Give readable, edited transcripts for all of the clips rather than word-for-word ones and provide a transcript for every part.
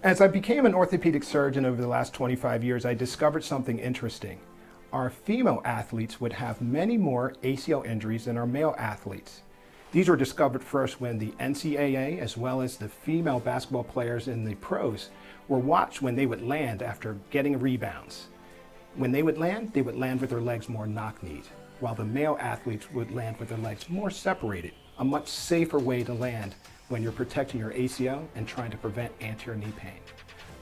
As I became an orthopedic surgeon over the last 25 years, I discovered something interesting. Our female athletes would have many more ACL injuries than our male athletes. These were discovered first when the NCAA, as well as the female basketball players in the pros, were watched when they would land after getting rebounds. When they would land with their legs more knock-kneed, while the male athletes would land with their legs more separated, a much safer way to land when you're protecting your ACL and trying to prevent anterior knee pain.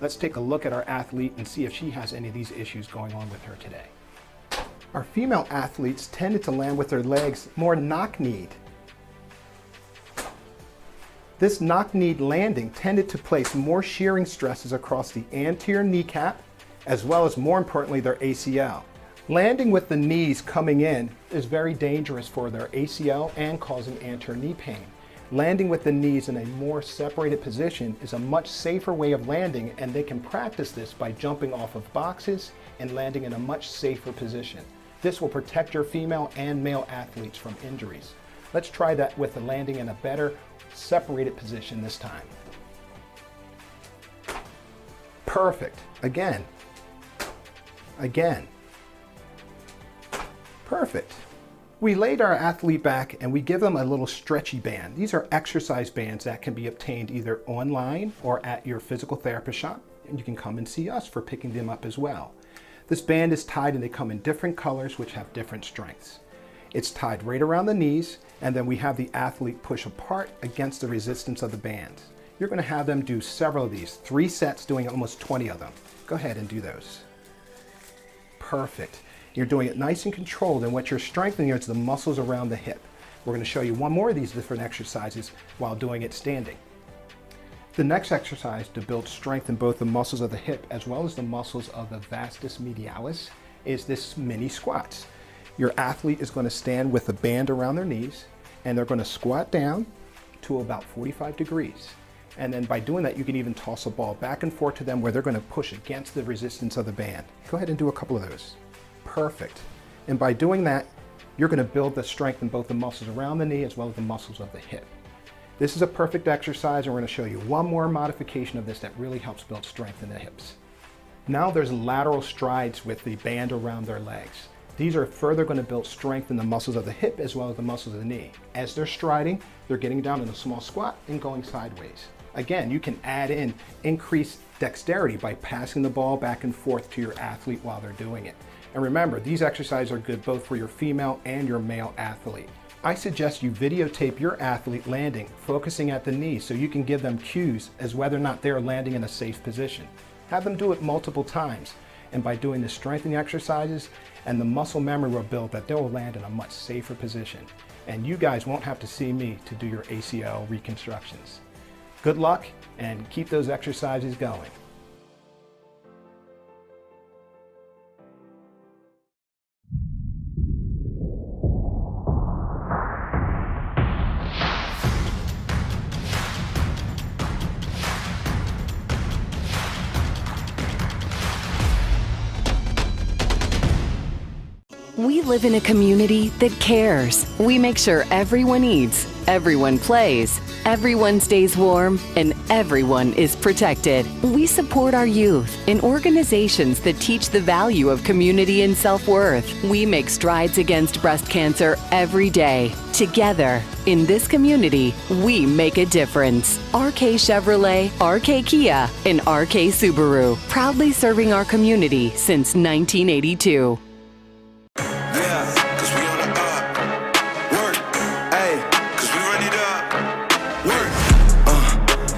Let's take a look at our athlete and see if she has any of these issues going on with her today. Our female athletes tended to land with their legs more knock-kneed. This knock-kneed landing tended to place more shearing stresses across the anterior kneecap, as well as, more importantly, their ACL. Landing with the knees coming in is very dangerous for their ACL and causing anterior knee pain. Landing with the knees in a more separated position is a much safer way of landing, and they can practice this by jumping off of boxes and landing in a much safer position. This will protect your female and male athletes from injuries. Let's try that with the landing in a better separated position this time. Perfect. Again. Again. Perfect. We laid our athlete back and we give them a little stretchy band. These are exercise bands that can be obtained either online or at your physical therapist shop, and you can come and see us for picking them up as well. This band is tied and they come in different colors which have different strengths. It's tied right around the knees, and then we have the athlete push apart against the resistance of the band. You're going to have them do several of these, 3 sets doing almost 20 of them. Go ahead and do those. Perfect. You're doing it nice and controlled, and what you're strengthening is the muscles around the hip. We're going to show you one more of these different exercises while doing it standing. The next exercise to build strength in both the muscles of the hip as well as the muscles of the vastus medialis is this mini squats. Your athlete is going to stand with a band around their knees, and they're going to squat down to about 45 degrees. And then by doing that, you can even toss a ball back and forth to them where they're going to push against the resistance of the band. Go ahead and do a couple of those. Perfect. And by doing that, you're going to build the strength in both the muscles around the knee as well as the muscles of the hip. This is a perfect exercise, and we're going to show you one more modification of this that really helps build strength in the hips. Now there's lateral strides with the band around their legs. These are further going to build strength in the muscles of the hip as well as the muscles of the knee. As they're striding, they're getting down in a small squat and going sideways. Again, you can add in increased dexterity by passing the ball back and forth to your athlete while they're doing it. And remember, these exercises are good both for your female and your male athlete. I suggest you videotape your athlete landing, focusing at the knee, so you can give them cues as whether or not they're landing in a safe position. Have them do it multiple times, and by doing the strengthening exercises and the muscle memory will build that they will land in a much safer position. And you guys won't have to see me to do your ACL reconstructions. Good luck, and keep those exercises going. We live in a community that cares. We make sure everyone eats, everyone plays, everyone stays warm, and everyone is protected. We support our youth in organizations that teach the value of community and self-worth. We make strides against breast cancer every day. Together, in this community, we make a difference. RK Chevrolet, RK Kia, and RK Subaru, proudly serving our community since 1982.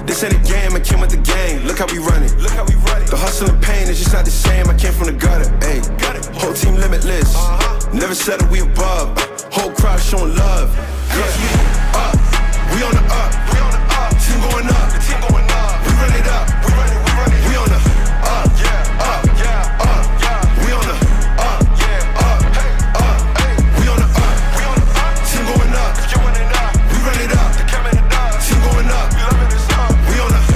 This ain't a game, I came with the game. Look how we run it. The hustle and pain is just not the same. I came from the gutter. Ayy, whole team limitless. Never settle, we above. Whole crowd showing love. Yeah, up. We on the up. Team going up. We run it up. We on the up. Up. We on the up. Up. We on the up. Team going up. We run it up. Team going up. We on the up. We on the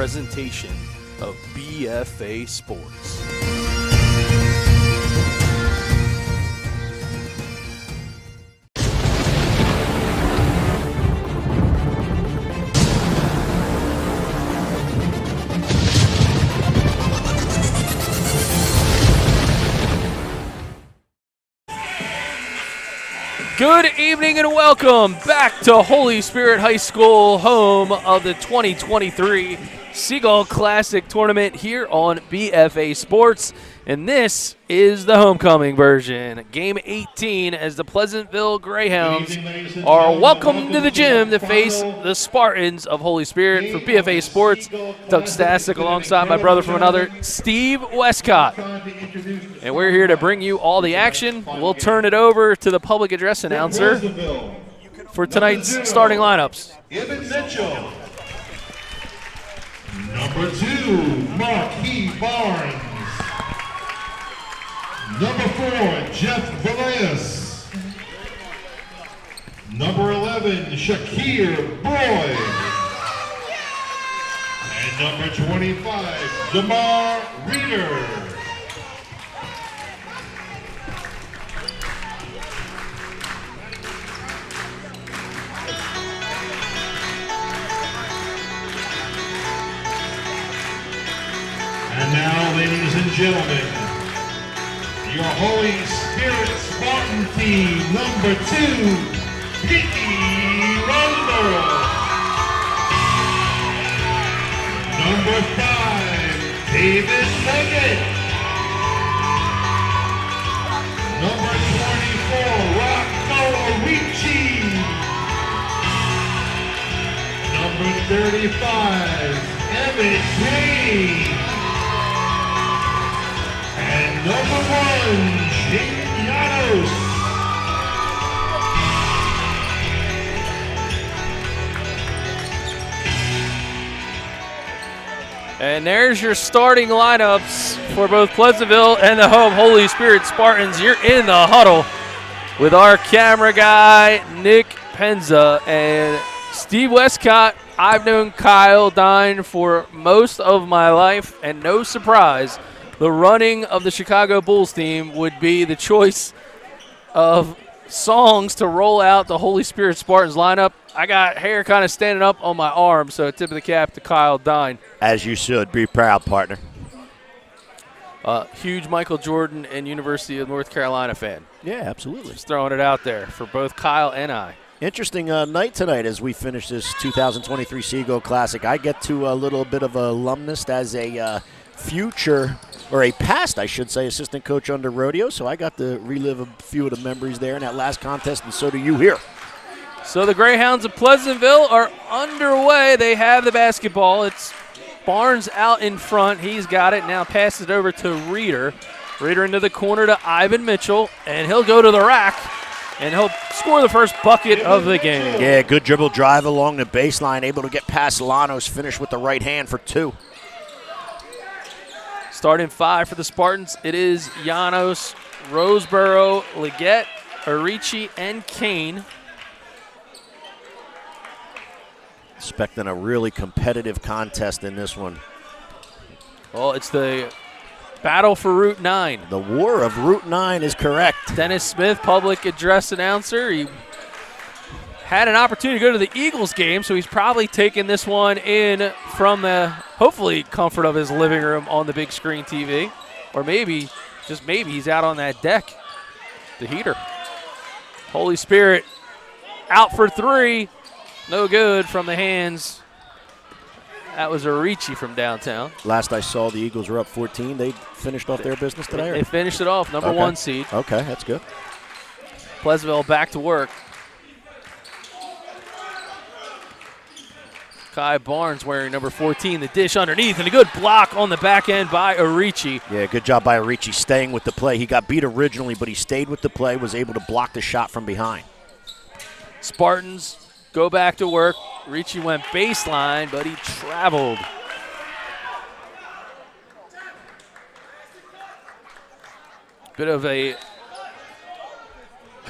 presentation of BFA Sports. Good evening and welcome back to Holy Spirit High School, home of the 2023 Seagull Classic Tournament here on BFA Sports. And this is the homecoming version, Game 18, as the Pleasantville Greyhounds are welcome to the gym to face the Spartans of Holy Spirit. For BFA Sports, Doug Stasic alongside my brother from another, Steve Westcott. And we're here to bring you all the action. We'll turn it over to the public address announcer for tonight's starting lineups. Evan Mitchell. Number 2, Marquis Barnes. Number 4, Jeff Villegas. Number 11, Shakir Boyd. And number 25, Jamar Reeder. And now, ladies and gentlemen, your Holy Spirit Spartan team, number 2, Pete Roseborough. Number 5, David Leggett. Number 24, Rocco Arici. Number 35, Emmett Green. And number 1, Jake Llanos. And there's your starting lineups for both Pleasantville and the home Holy Spirit Spartans. You're in the huddle with our camera guy, Nick Penza, and Steve Westcott. I've known Kyle Dine for most of my life, and no surprise, the running of the Chicago Bulls team would be the choice of songs to roll out the Holy Spirit Spartans lineup. I got hair kind of standing up on my arm, so tip of the cap to Kyle Dine. As you should. Be proud, partner. Huge Michael Jordan and University of North Carolina fan. Yeah, absolutely. Just throwing it out there for both Kyle and I. Interesting night tonight as we finish this 2023 Seagull Classic. I get to a little bit of alumnus as a future, or a past, I should say, assistant coach under Rodeo, so I got to relive a few of the memories there in that last contest, and so do you here. So the Greyhounds of Pleasantville are underway. They have the basketball. It's Barnes out in front. He's got it. Now passes it over to Reeder. Reeder into the corner to Ivan Mitchell, and he'll go to the rack, and he'll score the first bucket of the game. Yeah, good dribble drive along the baseline, able to get past Llanos, finish with the right hand for 2. Starting 5 for the Spartans, it is Llanos, Roseborough, Leggett, Arici, and Kane. Expecting a really competitive contest in this one. Well, it's the battle for Route 9. The war of Route 9 is correct. Dennis Smith, public address announcer. He had an opportunity to go to the Eagles game, so he's probably taking this one in from the, hopefully, comfort of his living room on the big screen TV. Or maybe, just maybe, he's out on that deck, the heater. Holy Spirit out for 3. No good from the hands. That was Arici from downtown. Last I saw, the Eagles were up 14. They finished off their business today? They finished it off, number 1 seed. Okay, that's good. Pleasantville back to work. Kai Barnes wearing number 14, the dish underneath, and a good block on the back end by Arici. Yeah, good job by Arici staying with the play. He got beat originally, but he stayed with the play, was able to block the shot from behind. Spartans go back to work. Ricci went baseline, but he traveled. Bit of a,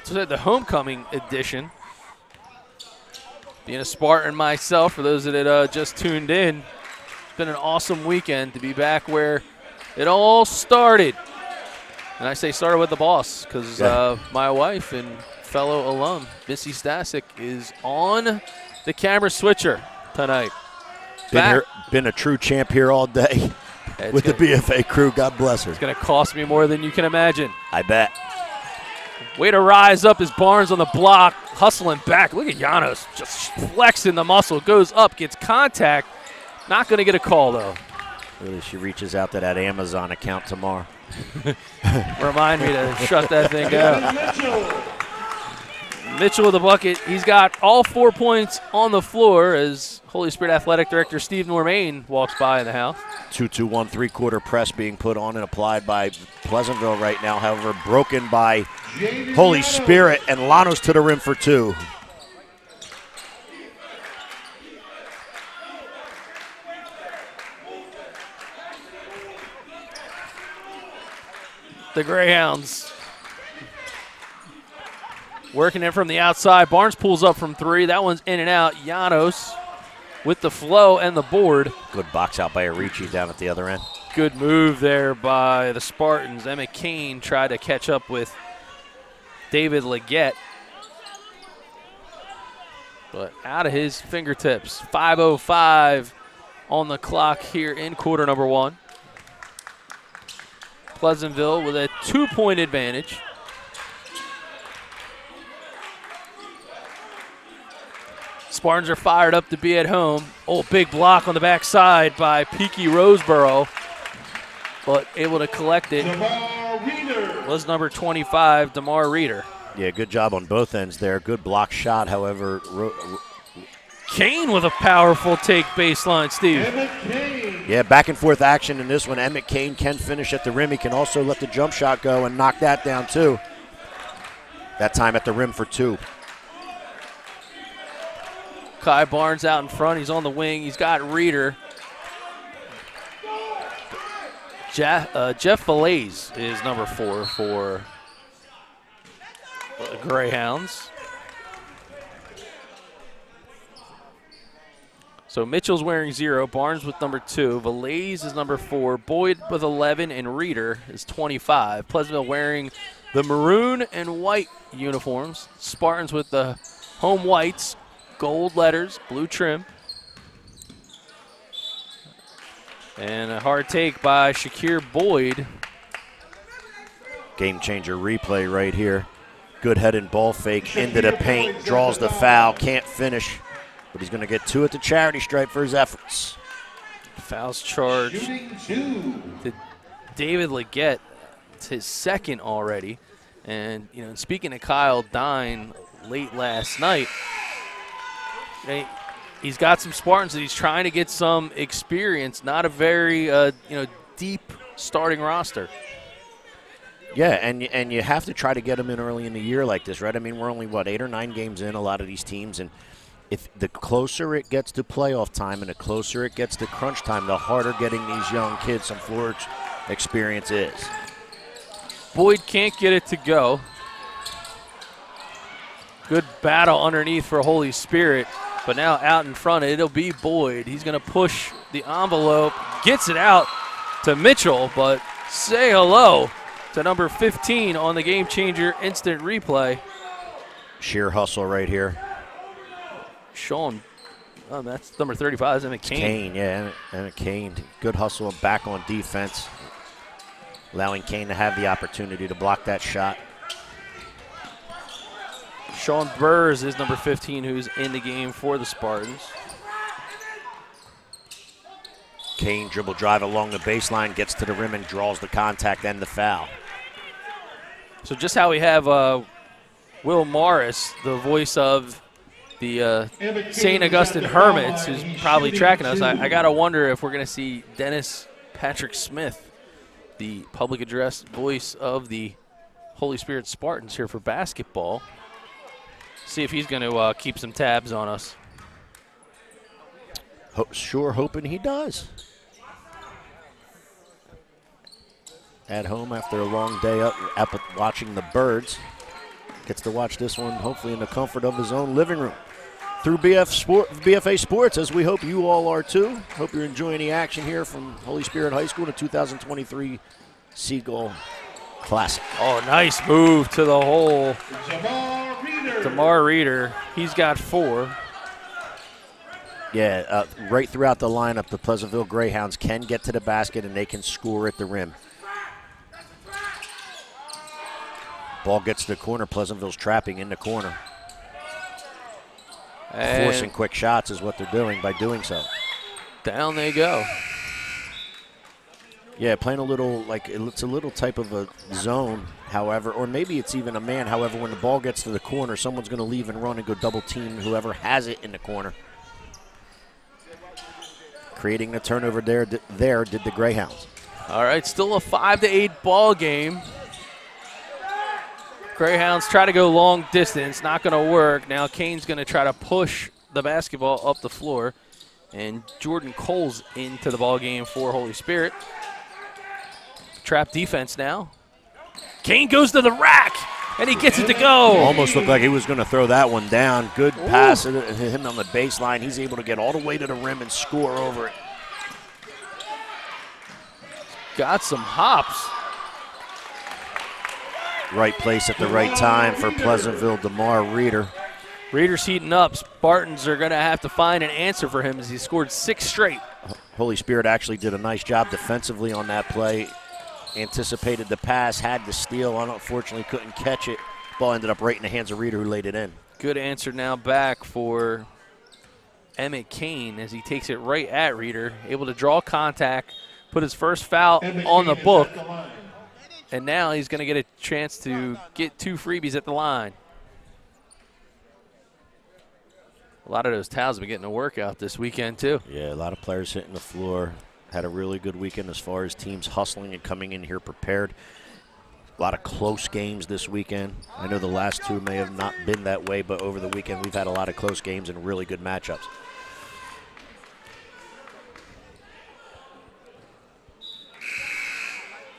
the homecoming edition. Being a Spartan myself, for those that had just tuned in, been an awesome weekend to be back where it all started. And I say started with the boss because my wife and fellow alum, Missy Stasic, is on the camera switcher tonight. Been a true champ here all day with the BFA crew. God bless her. It's going to cost me more than you can imagine. I bet. Way to rise up as Barnes on the block, hustling back. Look at Janos just flexing the muscle. Goes up, gets contact. Not going to get a call, though. Really, she reaches out to that Amazon account tomorrow. Remind me to shut that thing down. Mitchell with the bucket. He's got all 4 points on the floor as Holy Spirit Athletic Director Steve Normain walks by in the house. 2-2-1 3-quarter press being put on and applied by Pleasantville right now. However, broken by Holy Spirit, and Llanos to the rim for 2. The Greyhounds working in from the outside. Barnes pulls up from 3. That one's in and out. Llanos with the flow and the board. Good box out by Arici down at the other end. Good move there by the Spartans. Emmett Kane tried to catch up with David Leggett, but out of his fingertips. 5:05 on the clock here in quarter number 1. Pleasantville with a 2-point advantage. Spartans are fired up to be at home. Oh, big block on the backside by Peaky Roseboro, but able to collect it was number 25, DeMar Reeder. Yeah, good job on both ends there. Good block shot, however. Kane with a powerful take baseline, Steve. Yeah, back and forth action in this one. Emmett Kane can finish at the rim. He can also let the jump shot go and knock that down too. That time at the rim for 2. Kai Barnes out in front. He's on the wing. He's got Reeder. Jeff Falaise is number 4 for the Greyhounds. So Mitchell's wearing 0, Barnes with number 2, Valaise is number 4, Boyd with 11, and Reeder is 25. Pleasantville wearing the maroon and white uniforms. Spartans with the home whites, gold letters, blue trim. And a hard take by Shakir Boyd. Game changer replay right here. Good head and ball fake into the paint, draws the foul, can't finish. But he's going to get 2 at the charity stripe for his efforts. Fouls charged to David Leggett. It's his second already. And, you know, speaking to Kyle Dine late last night, he's got some Spartans that he's trying to get some experience. Not a very, deep starting roster. Yeah, and you have to try to get them in early in the year like this, right? I mean, we're only, 8 or 9 games in, a lot of these teams, and if the closer it gets to playoff time and the closer it gets to crunch time, the harder getting these young kids some floor experience is. Boyd can't get it to go. Good battle underneath for Holy Spirit, but now out in front, it'll be Boyd. He's going to push the envelope, gets it out to Mitchell, but say hello to number 15 on the game changer instant replay. Sheer hustle right here. Sean, that's number 35, Emmett Kane. Emmett Kane. Good hustle and back on defense, allowing Kane to have the opportunity to block that shot. Sean Burrs is number 15, who's in the game for the Spartans. Kane dribble drive along the baseline, gets to the rim and draws the contact and the foul. So just how we have Will Morris, the voice of the St. Augustine Hermits, who's probably tracking us. I got to wonder if we're going to see Dennis Patrick Smith, the public address voice of the Holy Spirit Spartans here for basketball. See if he's going to keep some tabs on us. Sure hoping he does. At home after a long day up watching the birds. Gets to watch this one hopefully in the comfort of his own living room. through BFA Sports, as we hope you all are too. Hope you're enjoying the action here from Holy Spirit High School, the 2023 Seagull Classic. Oh, nice move to the hole. Jamar Reeder. DeMar Reeder, he's got 4. Yeah, right throughout the lineup, the Pleasantville Greyhounds can get to the basket and they can score at the rim. Ball gets to the corner. Pleasantville's trapping in the corner. And forcing quick shots is what they're doing by doing so. Down they go. Yeah, playing a little, like, it's a little type of a zone, however, or maybe it's even a man. However, when the ball gets to the corner, someone's going to leave and run and go double team whoever has it in the corner. Creating the turnover there did the Greyhounds. All right, still a 5-8 ball game. Greyhounds try to go long distance, not going to work. Now Kane's going to try to push the basketball up the floor, and Jordan Cole's into the ball game for Holy Spirit. Trap defense now. Kane goes to the rack, and he gets it to go. Almost looked like he was going to throw that one down. Good pass, and him on the baseline. He's able to get all the way to the rim and score over it. Got some hops. Right place at the right time for Pleasantville, DeMar Reeder. Reeder's heating up. Spartans are going to have to find an answer for him as he scored 6 straight. Holy Spirit actually did a nice job defensively on that play. Anticipated the pass, had the steal, unfortunately couldn't catch it. Ball ended up right in the hands of Reeder, who laid it in. Good answer now back for Emmett Kane as he takes it right at Reeder. Able to draw contact, put his first foul on the book. And now he's going to get a chance to get 2 freebies at the line. A lot of those towels have been getting a workout this weekend, too. Yeah, a lot of players hitting the floor. Had a really good weekend as far as teams hustling and coming in here prepared. A lot of close games this weekend. I know the last 2 may have not been that way, but over the weekend we've had a lot of close games and really good matchups.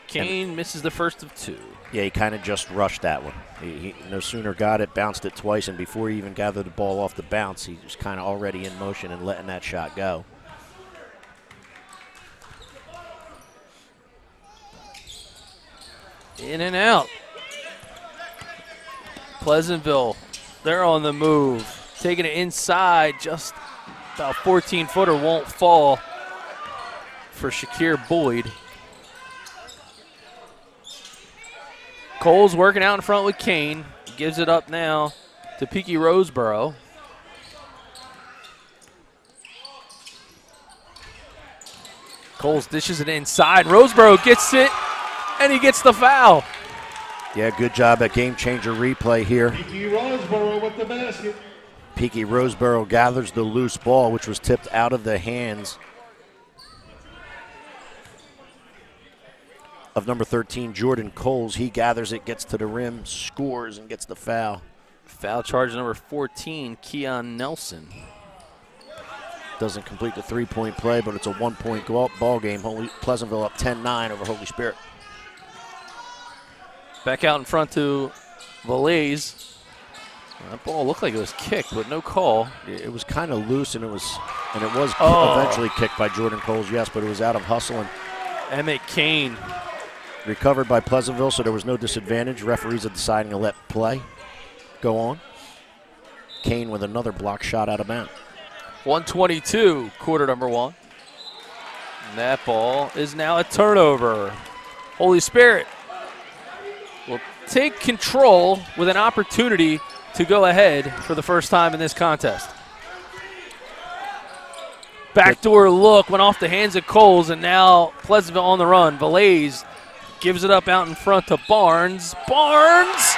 Kane misses the first of 2. Yeah, he kind of just rushed that one. He no sooner got it, bounced it twice, and before he even gathered the ball off the bounce, he was kind of already in motion and letting that shot go. In and out. Pleasantville, they're on the move. Taking it inside, just about 14-footer won't fall for Shakir Boyd. Cole's working out in front with Kane. Gives it up now to Peaky Roseboro. Coles dishes it inside. Roseboro gets it, and he gets the foul. Yeah, good job at game changer replay here. Peaky Roseboro with the basket. Peaky Roseboro gathers the loose ball, which was tipped out of the hands of number 13, Jordan Coles. He gathers it, gets to the rim, scores, and gets the foul. Foul charge number 14, Keon Nelson. Doesn't complete the three-point play, but it's a one-point ball game. Pleasantville up 10-9 over Holy Spirit. Back out in front to Valaise. That ball looked like it was kicked, but no call. It was kind of loose, and it was eventually kicked by Jordan Coles, yes, but it was out of hustle. And Emmett Kane. Recovered by Pleasantville, so there was no disadvantage. Referees are deciding to let play go on. Kane with another block shot out of bounds. 122, quarter number 1. And that ball is now a turnover. Holy Spirit will take control with an opportunity to go ahead for the first time in this contest. Backdoor look went off the hands of Coles, and now Pleasantville on the run. Valaise gives it up out in front to Barnes. Barnes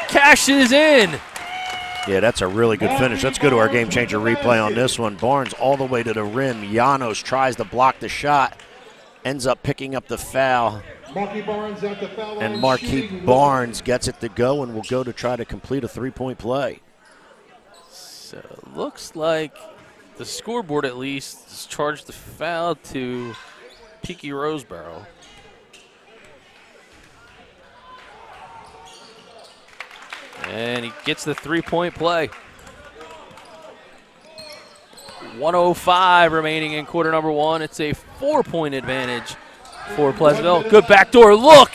cashes in. Yeah, that's a really good finish. Let's go to our game changer replay on this one. Barnes all the way to the rim. Llanos tries to block the shot, ends up picking up the foul. Marquis Barnes at the foul line. And Marquis Barnes gets it to go and will go to try to complete a three-point play. So looks like the scoreboard at least has charged the foul to Peaky Roseboro. And he gets the three-point play. 1:05 remaining in quarter number one. It's a 4-point advantage for Pleasantville. Good backdoor look.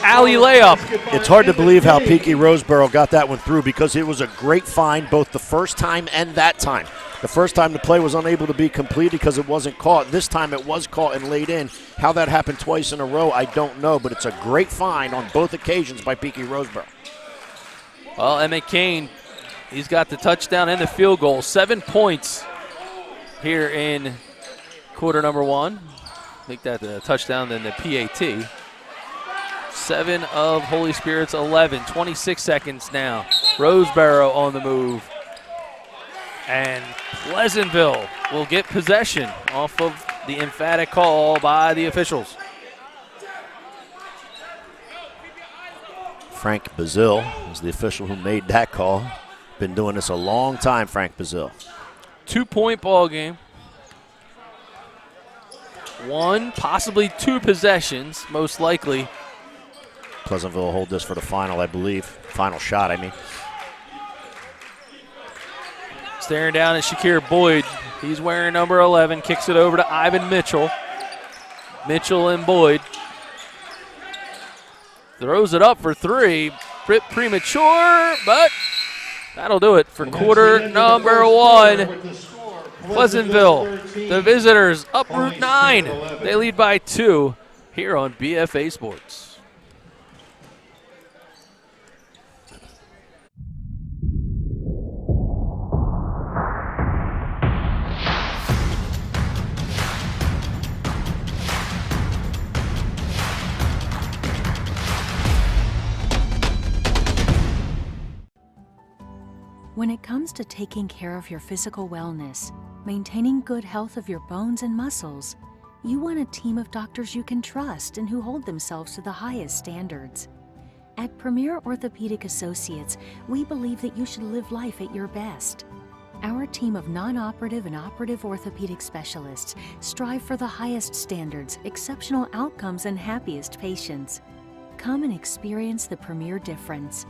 Alley layup. It's hard to believe how Peaky Roseboro got that one through because it was a great find both the first time and that time. The first time the play was unable to be completed because it wasn't caught. This time it was caught and laid in. How that happened twice in a row, I don't know, but it's a great find on both occasions by Peaky Roseboro. Well, Emmett Kane, he's got the touchdown and the field goal. 7 points here in quarter number one. Make that the touchdown, then the PAT. 7 of Holy Spirit's 11. 26 seconds now. Roseboro on the move. And Pleasantville will get possession off of the emphatic call by the officials. Frank Bazil is the official who made that call. Been doing this a long time, Frank Bazil. 2-point ball game. 1, possibly 2 possessions, most likely. Pleasantville will hold this for the final, I believe. Final shot, I mean. Staring down at Shakir Boyd. He's wearing number 11. Kicks it over to Ivan Mitchell. Mitchell and Boyd. Throws it up for 3. Bit premature, but that'll do it for quarter number one. Pleasantville, the visitors, up Route 9. They lead by 2 here on BFA Sports. When it comes to taking care of your physical wellness, maintaining good health of your bones and muscles, you want a team of doctors you can trust and who hold themselves to the highest standards. At Premier Orthopedic Associates, we believe that you should live life at your best. Our team of non-operative and operative orthopedic specialists strive for the highest standards, exceptional outcomes, and happiest patients. Come and experience the Premier difference.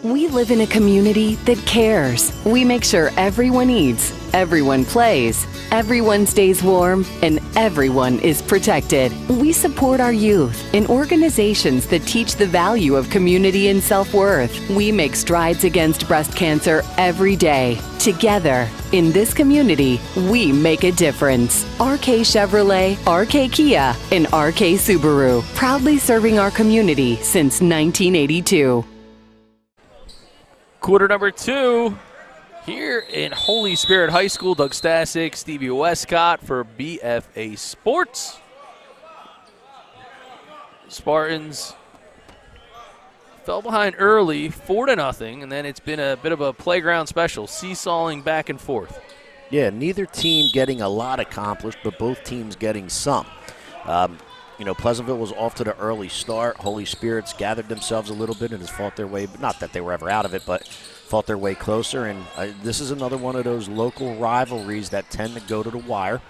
We live in a community that cares. We make sure everyone eats, everyone plays, everyone stays warm, and everyone is protected. We support our youth in organizations that teach the value of community and self-worth. We make strides against breast cancer every day. Together, in this community, we make a difference. RK Chevrolet, RK Kia, and RK Subaru, proudly serving our community since 1982. Quarter number 2 here in Holy Spirit High School. Doug Stasic, Stevie Westcott for BFA Sports. Spartans fell behind early, 4-0, and then it's been a bit of a playground special, seesawing back and forth. Yeah, neither team getting a lot accomplished, but both teams getting some. Pleasantville was off to the early start. Holy Spirits gathered themselves a little bit and has fought their way, not that they were ever out of it, but fought their way closer. And this is another one of those local rivalries that tend to go to the wire.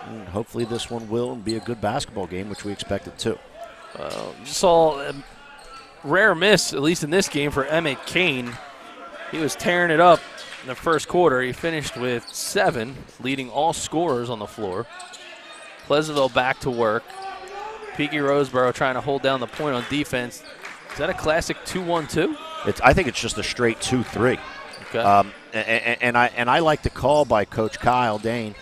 And hopefully this one will be a good basketball game, which we expect it to. Saw a rare miss, at least in this game, for Emmett Kane. He was tearing it up in the first quarter. He finished with 7, leading all scorers on the floor. Pleasantville back to work. Peaky Roseboro trying to hold down the point on defense. Is that a classic 2-1-2? I think it's just a straight 2-3. Okay. And I like the call by Coach Kyle Dane.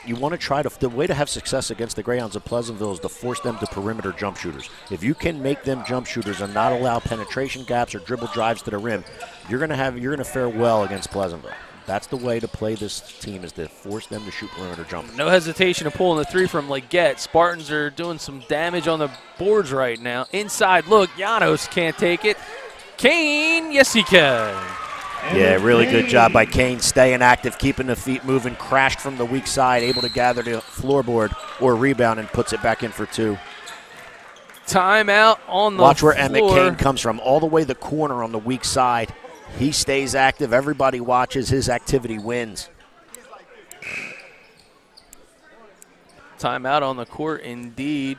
You want to try the way to have success against the Greyhounds of Pleasantville is to force them to perimeter jump shooters. If you can make them jump shooters and not allow penetration gaps or dribble drives to the rim, you're going to fare well against Pleasantville. That's the way to play this team, is to force them to shoot perimeter jumpers. No hesitation of pulling the 3 from Leggett. Spartans are doing some damage on the boards right now. Inside look, Janos can't take it. Kane, yes he can. Yeah, really good job by Kane, staying active, keeping the feet moving, crashed from the weak side, able to gather the floorboard or rebound and puts it back in for 2. Timeout on the floor. Watch where Emmett Kane comes from, all the way the corner on the weak side. He stays active. Everybody watches. His activity wins. Timeout on the court indeed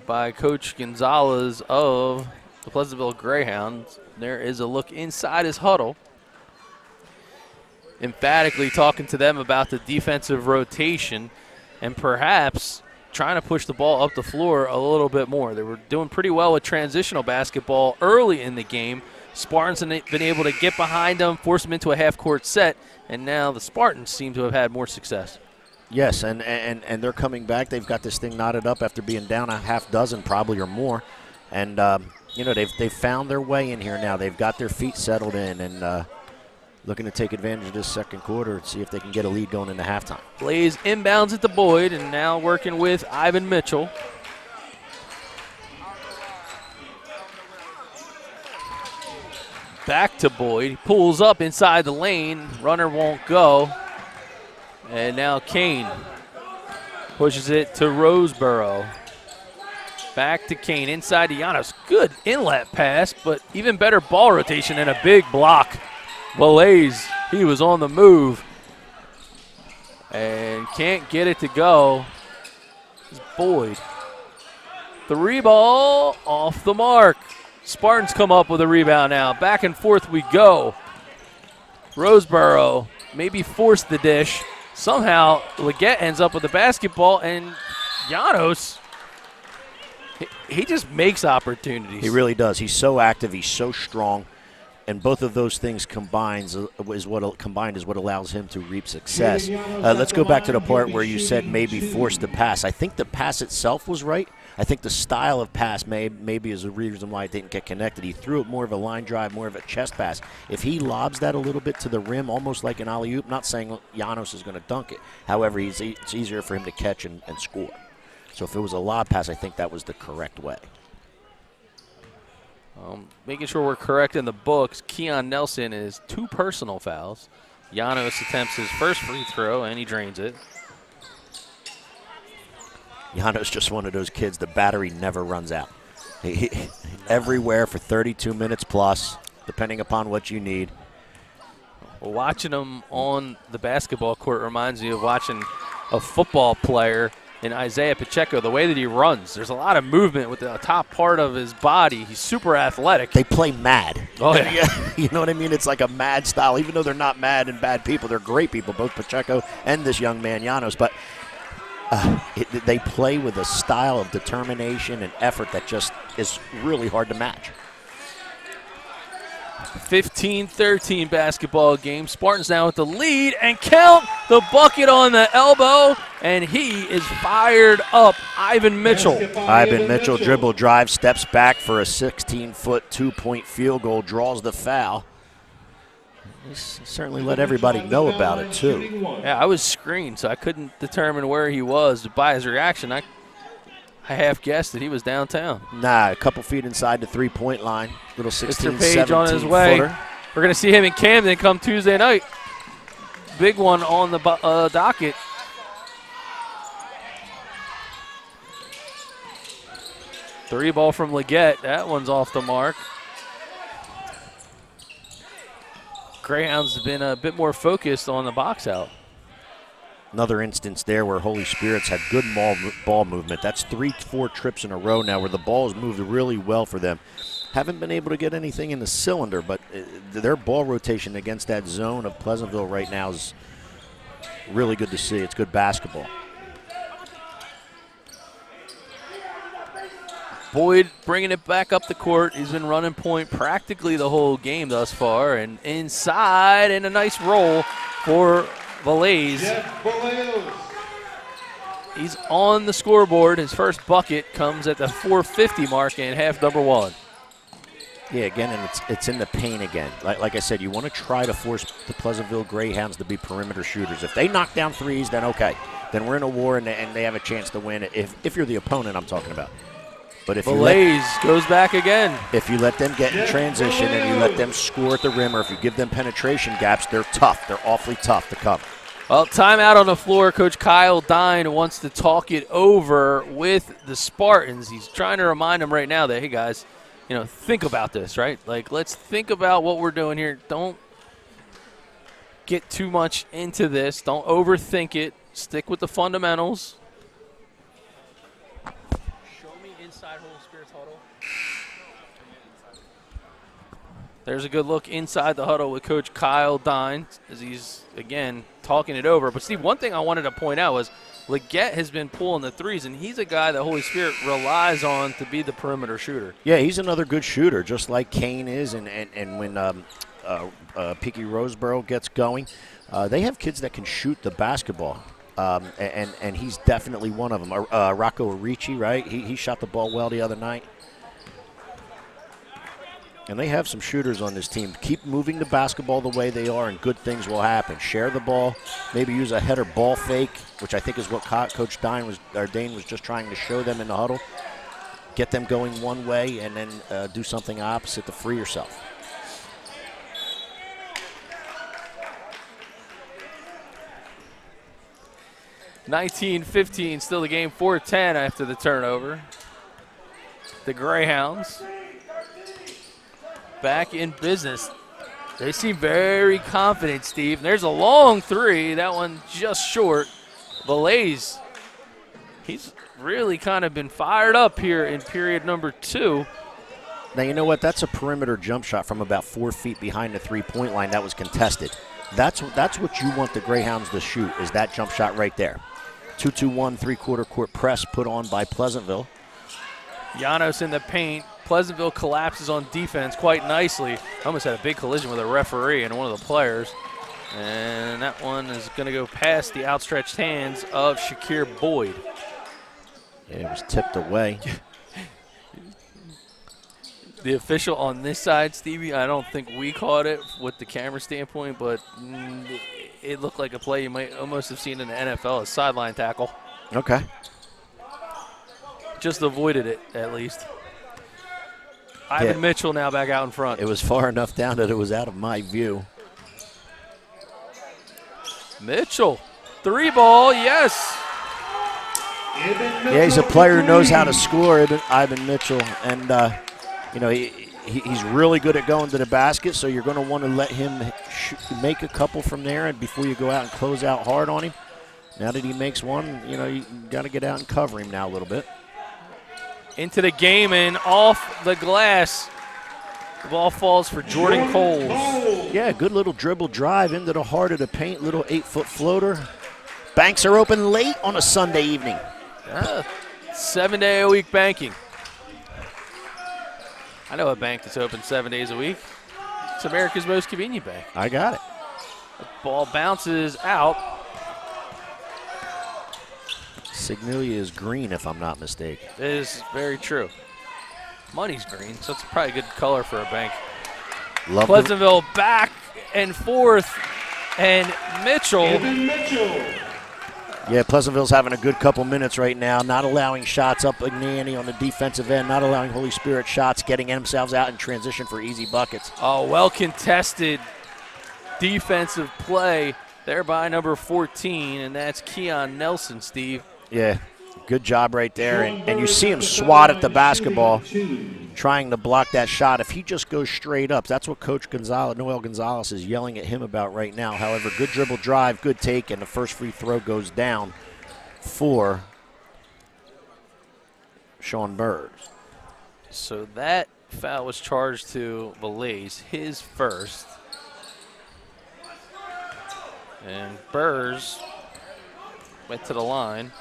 by Coach Gonzalez of the Pleasantville Greyhounds. There is a look inside his huddle. emphatically talking to them about the defensive rotation and perhaps trying to push the ball up the floor a little bit more. They were doing pretty well with transitional basketball early in the game. Spartans have been able to get behind them, force them into a half-court set, and now the Spartans seem to have had more success. Yes, and they're coming back. They've got this thing knotted up after being down a half dozen probably or more. And, they've found their way in here now. They've got their feet settled in and looking to take advantage of this second quarter and see if they can get a lead going into halftime. Blaze inbounds at the Boyd and now working with Ivan Mitchell. Back to Boyd. He pulls up inside the lane. Runner won't go. And now Kane pushes it to Roseboro. Back to Kane, inside to Llanos. Good inlet pass, but even better ball rotation and a big block. Valaze, he was on the move and can't get it to go. It's Boyd. 3 ball off the mark. Spartans come up with a rebound now. Back and forth we go. Roseboro maybe forced the dish. Somehow Leggett ends up with the basketball, and Llanos, he just makes opportunities. He really does. He's so active. He's so strong. And both of those things combined is what allows him to reap success. Let's go back to the part where you said maybe force the pass. I think the pass itself was right. I think the style of pass maybe is the reason why it didn't get connected. He threw it more of a line drive, more of a chest pass. If he lobs that a little bit to the rim, almost like an alley-oop, not saying Llanos is going to dunk it. However, it's easier for him to catch and score. So if it was a lob pass, I think that was the correct way. Making sure we're correct in the books, Keon Nelson is 2 personal fouls. Llanos attempts his first free throw, and he drains it. Llanos just one of those kids, the battery never runs out. He everywhere for 32 minutes plus, depending upon what you need. Well, watching him on the basketball court reminds me of watching a football player in Isaiah Pacheco, the way that he runs. There's a lot of movement with the top part of his body. He's super athletic. They play mad. Oh, yeah. You know what I mean? It's like a mad style. Even though they're not mad and bad people, they're great people, both Pacheco and this young man, Llanos. But they play with a style of determination and effort that just is really hard to match. 15-13 basketball game. Spartans now with the lead, and count the bucket on the elbow, and he is fired up. Ivan Mitchell. Ivan Mitchell dribble drive, steps back for a 16-foot 2-point field goal, draws the foul. He certainly let everybody know about it, too. Yeah, I was screened, so I couldn't determine where he was. By his reaction, I half guessed that he was downtown. Nah, a couple feet inside the three-point line. Little 16, Mr. Page on his way. footer. We're going to see him in Camden come Tuesday night. Big one on the docket. Three ball from Leggett. That one's off the mark. Greyhounds have been a bit more focused on the box out. Another instance there where Holy Spirits had good ball movement. That's 3-4 trips in a row now where the ball has moved really well for them. Haven't been able to get anything in the cylinder, but their ball rotation against that zone of Pleasantville right now is really good to see. It's good basketball. Boyd bringing it back up the court. He's been running point practically the whole game thus far. And inside, and a nice roll for Valaze. He's on the scoreboard. His first bucket comes at the 4:50 mark in half number one. Yeah, again, and it's in the paint again. Like I said, you want to try to force the Pleasantville Greyhounds to be perimeter shooters. If they knock down threes, then okay. Then we're in a war, and they have a chance to win. If you're the opponent I'm talking about. But if Valaze goes back again. If you let them get in transition and you let them score at the rim, or if you give them penetration gaps, they're tough. They're awfully tough to cover. Well, timeout on the floor. Coach Kyle Dine wants to talk it over with the Spartans. He's trying to remind them right now that, hey, guys, think about this, right? Like, let's think about what we're doing here. Don't get too much into this. Don't overthink it. Stick with the fundamentals. Show me inside Holy Spirit's huddle. There's a good look inside the huddle with Coach Kyle Dine as he's, again, talking it over. But, Steve, one thing I wanted to point out was Leggett has been pulling the threes, and he's a guy that Holy Spirit relies on to be the perimeter shooter. Yeah, he's another good shooter, just like Kane is. And when Peaky Roseboro gets going, they have kids that can shoot the basketball. And he's definitely one of them. Rocco Ricci, right? He shot the ball well the other night. And they have some shooters on this team. Keep moving the basketball the way they are, and good things will happen. Share the ball, maybe use a header ball fake, which I think is what Coach Dane was just trying to show them in the huddle. Get them going one way, and then do something opposite to free yourself. (19-15), still the game, 4-10 after the turnover. The Greyhounds back in business. They seem very confident, Steve. There's a long three. That one just short. Valays, he's really kind of been fired up here in period number 2. Now, you know what? That's a perimeter jump shot from about 4 feet behind the three-point line that was contested. That's what you want the Greyhounds to shoot, is that jump shot right there. 2-2-1 three-quarter court press put on by Pleasantville. Llanos in the paint. Pleasantville collapses on defense quite nicely. Almost had a big collision with a referee and one of the players. And that one is going to go past the outstretched hands of Shakir Boyd. Yeah, it was tipped away. The official on this side, Stevie, I don't think we caught it with the camera standpoint, but it looked like a play you might almost have seen in the NFL, a sideline tackle. Okay. Just avoided it, at least. Ivan Mitchell now back out in front. It was far enough down that it was out of my view. Mitchell, 3-ball, yes. Yeah, he's a player who knows how to score, Ivan Mitchell. And, he's really good at going to the basket, so you're going to want to let him make a couple from there and before you go out and close out hard on him. Now that he makes one, you got to get out and cover him now a little bit. Into the game and off the glass. The ball falls for Jordan Coles. Yeah, good little dribble drive into the heart of the paint, little 8-foot floater. Banks are open late on a Sunday evening. 7-day-a-week banking. I know a bank that's open 7 days a week. It's America's most convenient bank. I got it. The ball bounces out. Signalia is green, if I'm not mistaken. It is very true. Money's green, so it's probably a good color for a bank. Love Pleasantville back and forth, and Mitchell. Yeah, Pleasantville's having a good couple minutes right now, not allowing shots up Agnani on the defensive end, not allowing Holy Spirit shots, getting themselves out in transition for easy buckets. Oh, well-contested defensive play there by number 14, and that's Keon Nelson, Steve. Yeah, good job right there. And you see him swat at the basketball, trying to block that shot. If he just goes straight up, that's what Coach Noel Gonzalez is yelling at him about right now. However, good dribble drive, good take, and the first free throw goes down for Sean Burrs. So that foul was charged to Valays, his first. And Burrs went to the line.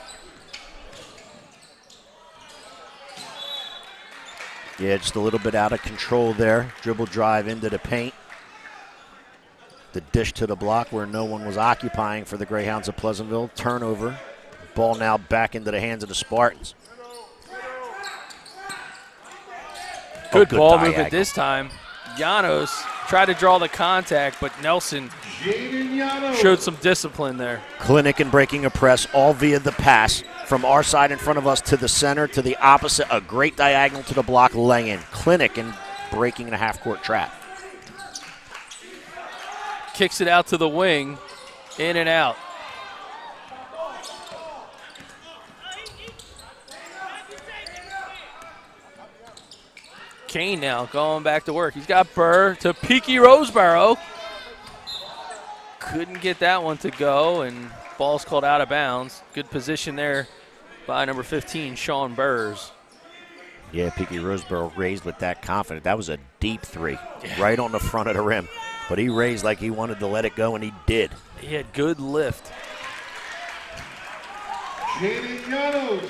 Yeah, just a little bit out of control there. Dribble drive into the paint. The dish to the block where no one was occupying for the Greyhounds of Pleasantville. Turnover. Ball now back into the hands of the Spartans. Good ball movement this time. Llanos tried to draw the contact, but Nelson showed some discipline there. Clinic and breaking a press, all via the pass. From our side in front of us to the center, to the opposite, a great diagonal to the block, lay-in. Clinic and breaking the half-court trap. Kicks it out to the wing, in and out. Kane now going back to work. He's got Burr to Peaky Roseboro. Couldn't get that one to go, and ball's called out of bounds. Good position there by number 15, Sean Burrs. Yeah, P.K. Roseboro raised with that confidence. That was a deep three, right on the front of the rim. But he raised like he wanted to let it go, and he did. He had good lift. Jaden Llanos.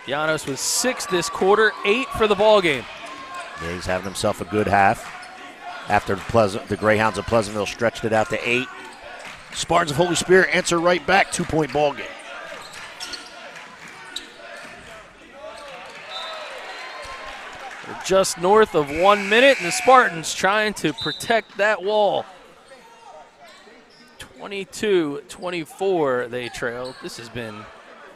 Llanos with 6 this quarter, 8 for the ball game. Yeah, he's having himself a good half. After the Greyhounds of Pleasantville stretched it out to 8. Spartans of Holy Spirit answer right back, 2-point ball game. We're just north of 1 minute, and the Spartans trying to protect that wall. 22-24 they trailed. This has been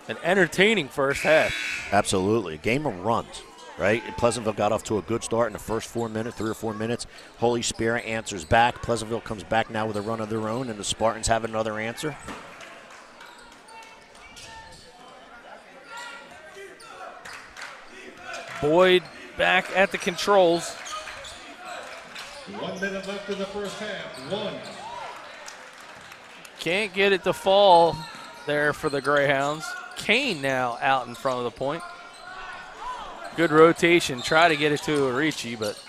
an entertaining first half. Absolutely. A game of runs, right? Pleasantville got off to a good start in the first 4 minutes, 3 or 4 minutes. Holy Spirit answers back. Pleasantville comes back now with a run of their own, and the Spartans have another answer. Boyd back at the controls. 1 minute left in the first half. 1. Can't get it to fall there for the Greyhounds. Kane now out in front of the point. Good rotation. Try to get it to Arichi, but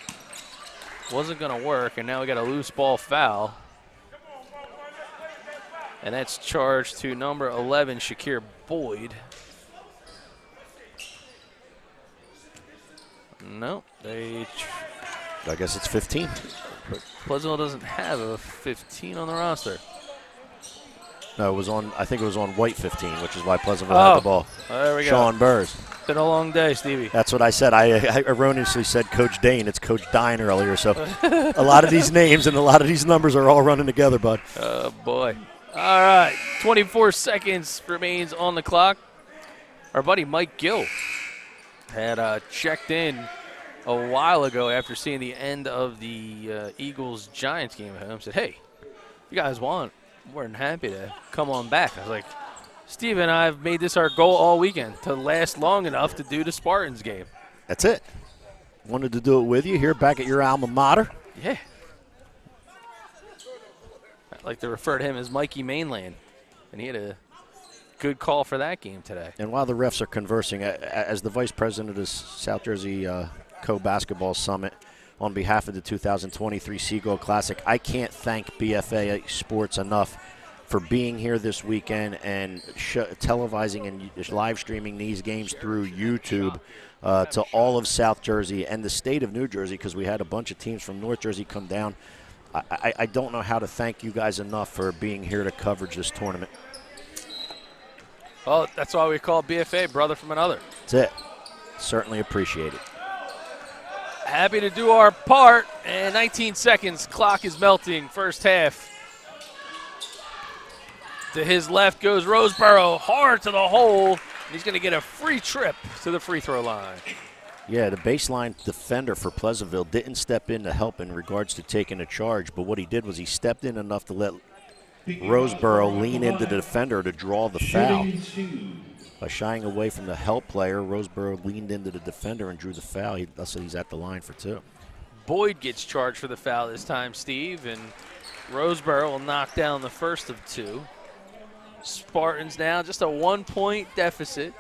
wasn't going to work. And now we got a loose ball foul. And that's charged to number 11, Shakir Boyd. No, I guess it's 15. Pleasantville doesn't have a 15 on the roster. No, it was on. I think it was on white 15, which is why Pleasantville had the ball. There we go. Sean Burrs. Been a long day, Stevie. That's what I said. I erroneously said Coach Dane. It's Coach Dine earlier. So a lot of these names and a lot of these numbers are all running together, bud. Oh, boy. All right, 24 seconds remains on the clock. Our buddy Mike Gill had checked in a while ago after seeing the end of the Eagles-Giants game at home. Said, hey, you guys want, more than happy to come on back. I was like, Steve and I have made this our goal all weekend to last long enough to do the Spartans game. That's it. Wanted to do it with you here back at your alma mater. Yeah. I like to refer to him as Mikey Mainland, and he had a good call for that game today. And while the refs are conversing, as the vice president of the South Jersey Co-Basketball Summit, on behalf of the 2023 Seagull Classic, I can't thank BFA Sports enough for being here this weekend and televising and live streaming these games through YouTube to all of South Jersey and the state of New Jersey, because we had a bunch of teams from North Jersey come down. I don't know how to thank you guys enough for being here to coverage this tournament. Well, that's why we call BFA brother from another. That's it. Certainly appreciate it. Happy to do our part, and 19 seconds. Clock is melting. First half. To his left goes Roseboro, hard to the hole. And he's going to get a free trip to the free throw line. Yeah, the baseline defender for Pleasantville didn't step in to help in regards to taking a charge, but what he did was he stepped in enough to let Roseboro lean into the defender to draw the foul. By shying away from the help player, Roseboro leaned into the defender and drew the foul. So he's at the line for 2. Boyd gets charged for the foul this time, Steve, and Roseboro will knock down the first of 2. Spartans now just a 1-point deficit.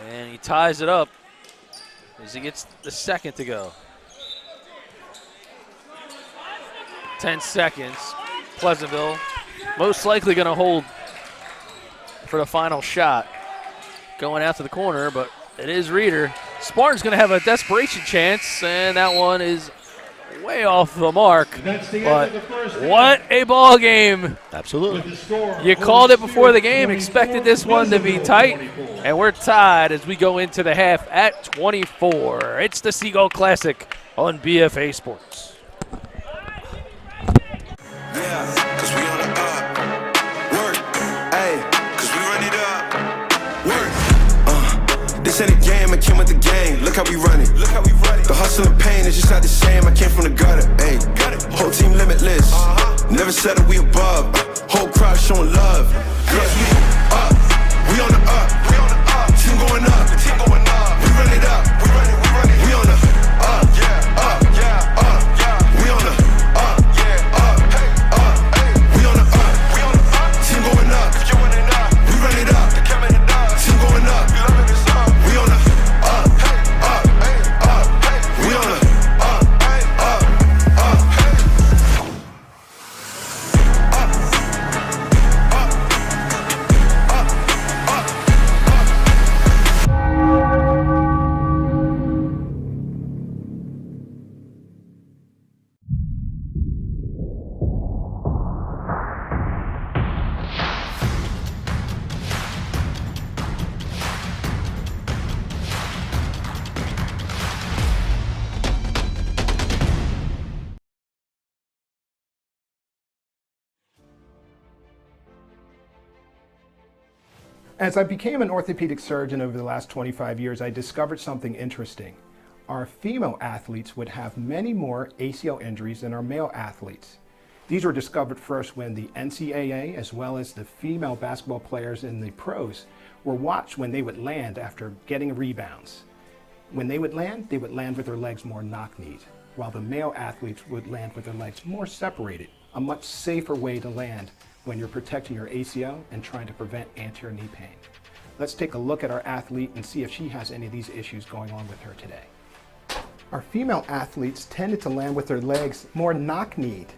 And he ties it up as he gets the second to go. 10 seconds. Pleasantville most likely going to hold for the final shot. Going out to the corner, but it is Reeder. Spartan's going to have a desperation chance, and that one is way off the mark. But what a ball game. Absolutely. You called it before the game, expected this one to be tight, and we're tied as we go into the half at 24. It's the Seagull Classic on BFA Sports. Yeah, cause we on the up. Work, ayy, cause we run it up. Work, this ain't a game, I came with the game. Look how we run it. Look how we run it. The hustle and pain is just not the same. I came from the gutter, ayy. Got it. Whole team limitless. Never said that we above. Whole crowd showing love. Cause we up. We on the up. We on the up. Team going up. The team going up. We run it up. We run it. We run it. We on the up. Yeah. Up. Yeah. Up. Yeah. We on the up. Yeah. Up. Hey. Up. Hey. We on the up. We on the up. Team going up. You in and up. As I became an orthopedic surgeon over the last 25 years, I discovered something interesting. Our female athletes would have many more ACL injuries than our male athletes. These were discovered first when the NCAA, as well as the female basketball players in the pros, were watched when they would land after getting rebounds. When they would land with their legs more knock-kneed, while the male athletes would land with their legs more separated, a much safer way to land when you're protecting your ACL and trying to prevent anterior knee pain. Let's take a look at our athlete and see if she has any of these issues going on with her today. Our female athletes tended to land with their legs more knock-kneed.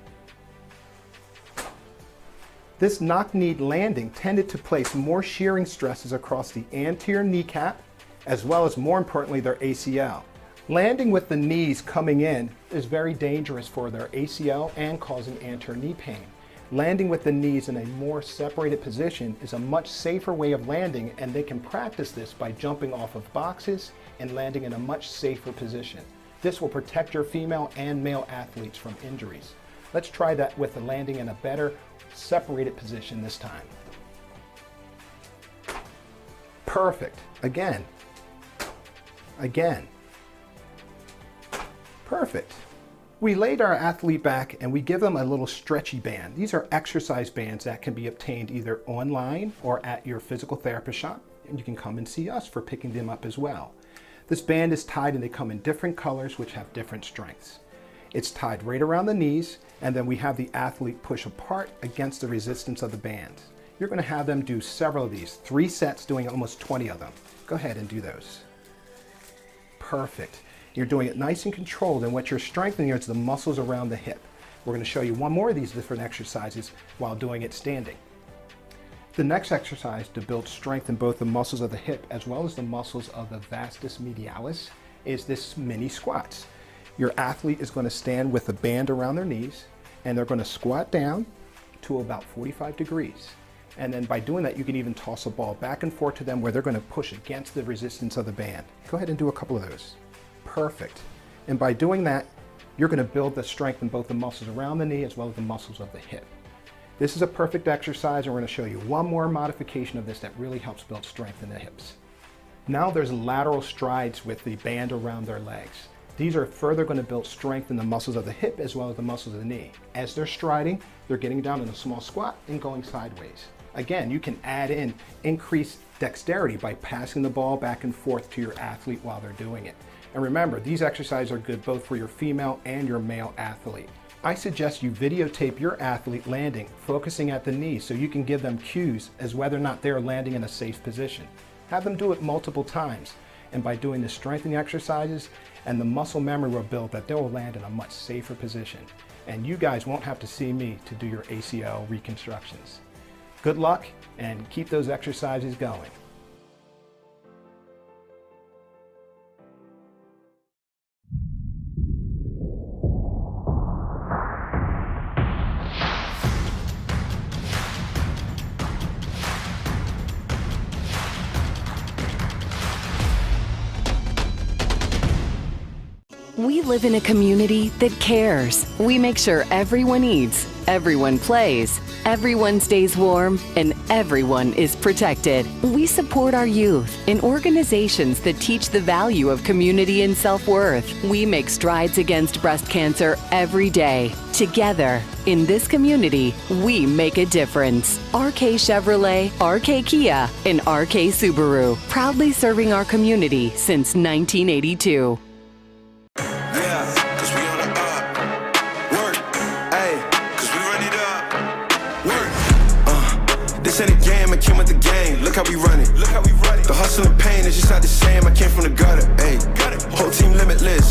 This knock-kneed landing tended to place more shearing stresses across the anterior kneecap, as well as, more importantly, their ACL. Landing with the knees coming in is very dangerous for their ACL and causing anterior knee pain. Landing with the knees in a more separated position is a much safer way of landing, and they can practice this by jumping off of boxes and landing in a much safer position. This will protect your female and male athletes from injuries. Let's try that with the landing in a better separated position this time. Perfect. Again. Again. Perfect. We laid our athlete back and we give them a little stretchy band. These are exercise bands that can be obtained either online or at your physical therapist shop, and you can come and see us for picking them up as well. This band is tied and they come in different colors which have different strengths. It's tied right around the knees, and then we have the athlete push apart against the resistance of the band. You're going to have them do several of these, 3 sets doing almost 20 of them. Go ahead and do those. Perfect. You're doing it nice and controlled, and what you're strengthening is the muscles around the hip. We're going to show you one more of these different exercises while doing it standing. The next exercise to build strength in both the muscles of the hip as well as the muscles of the vastus medialis is this mini squats. Your athlete is going to stand with a band around their knees, and they're going to squat down to about 45 degrees. And then by doing that, you can even toss a ball back and forth to them where they're going to push against the resistance of the band. Go ahead and do a couple of those. Perfect. And by doing that, you're going to build the strength in both the muscles around the knee as well as the muscles of the hip. This is a perfect exercise, and we're going to show you one more modification of this that really helps build strength in the hips. Now there's lateral strides with the band around their legs. These are further going to build strength in the muscles of the hip as well as the muscles of the knee. As they're striding, they're getting down in a small squat and going sideways. Again, you can add in increased dexterity by passing the ball back and forth to your athlete while they're doing it. And remember, these exercises are good both for your female and your male athlete. I suggest you videotape your athlete landing, focusing at the knee, so you can give them cues as whether or not they're landing in a safe position. Have them do it multiple times, and by doing the strengthening exercises and the muscle memory will build that they will land in a much safer position. And you guys won't have to see me to do your ACL reconstructions. Good luck, and keep those exercises going. We live in a community that cares. We make sure everyone eats, everyone plays, everyone stays warm, and everyone is protected. We support our youth in organizations that teach the value of community and self-worth. We make strides against breast cancer every day. Together, in this community, we make a difference. RK Chevrolet, RK Kia, and RK Subaru, proudly serving our community since 1982. This ain't a game, I came with the game. Look how we run it. The hustle and pain is just not the same. I came from the gutter. Ayy, whole team limitless.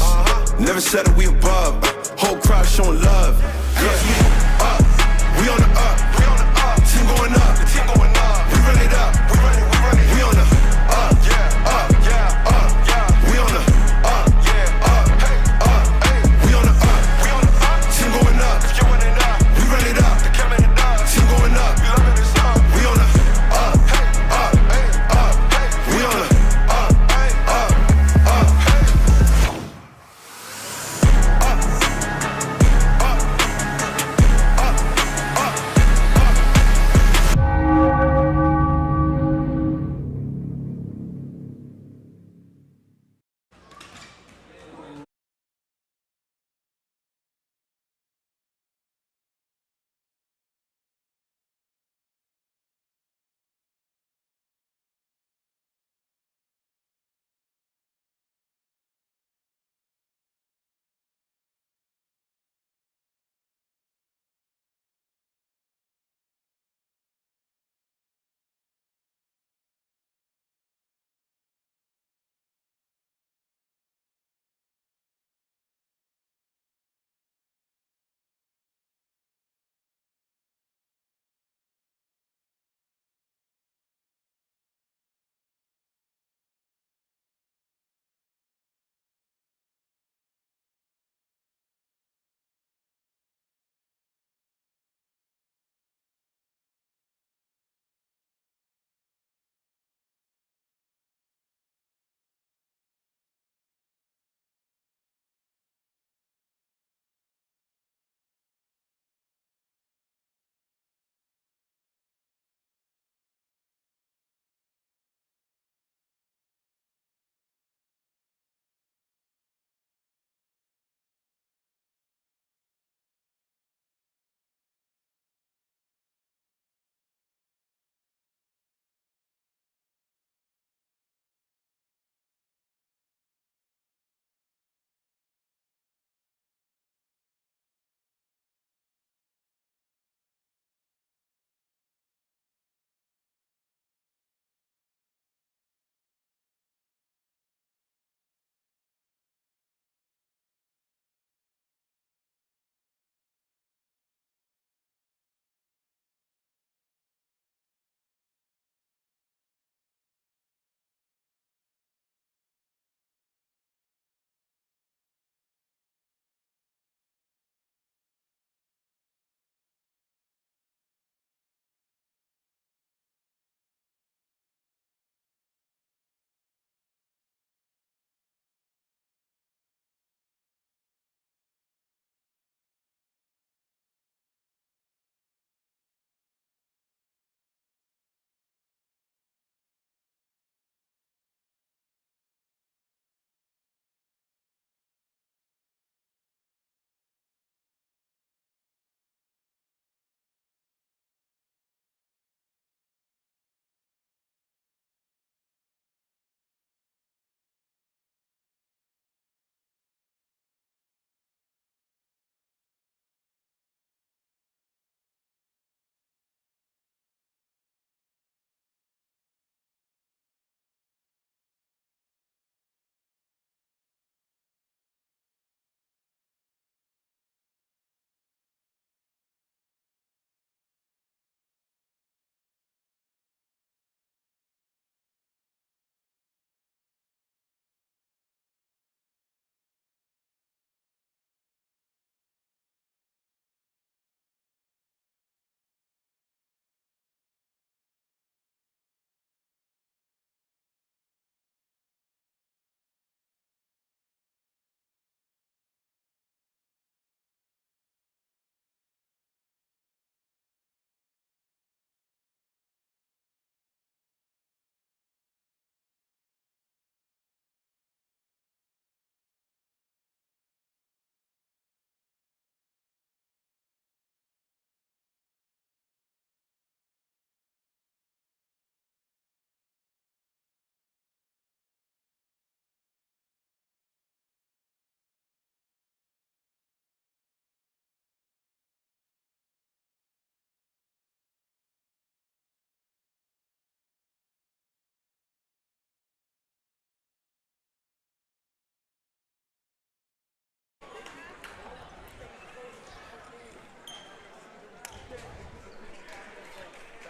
Never settle, we above. Whole crowd showing love. Cause we up, we on the up. Team going up. We run it up. We on the up. We on the up. We on the up. Team going up. We run it up. Team going up. We on the up. We on the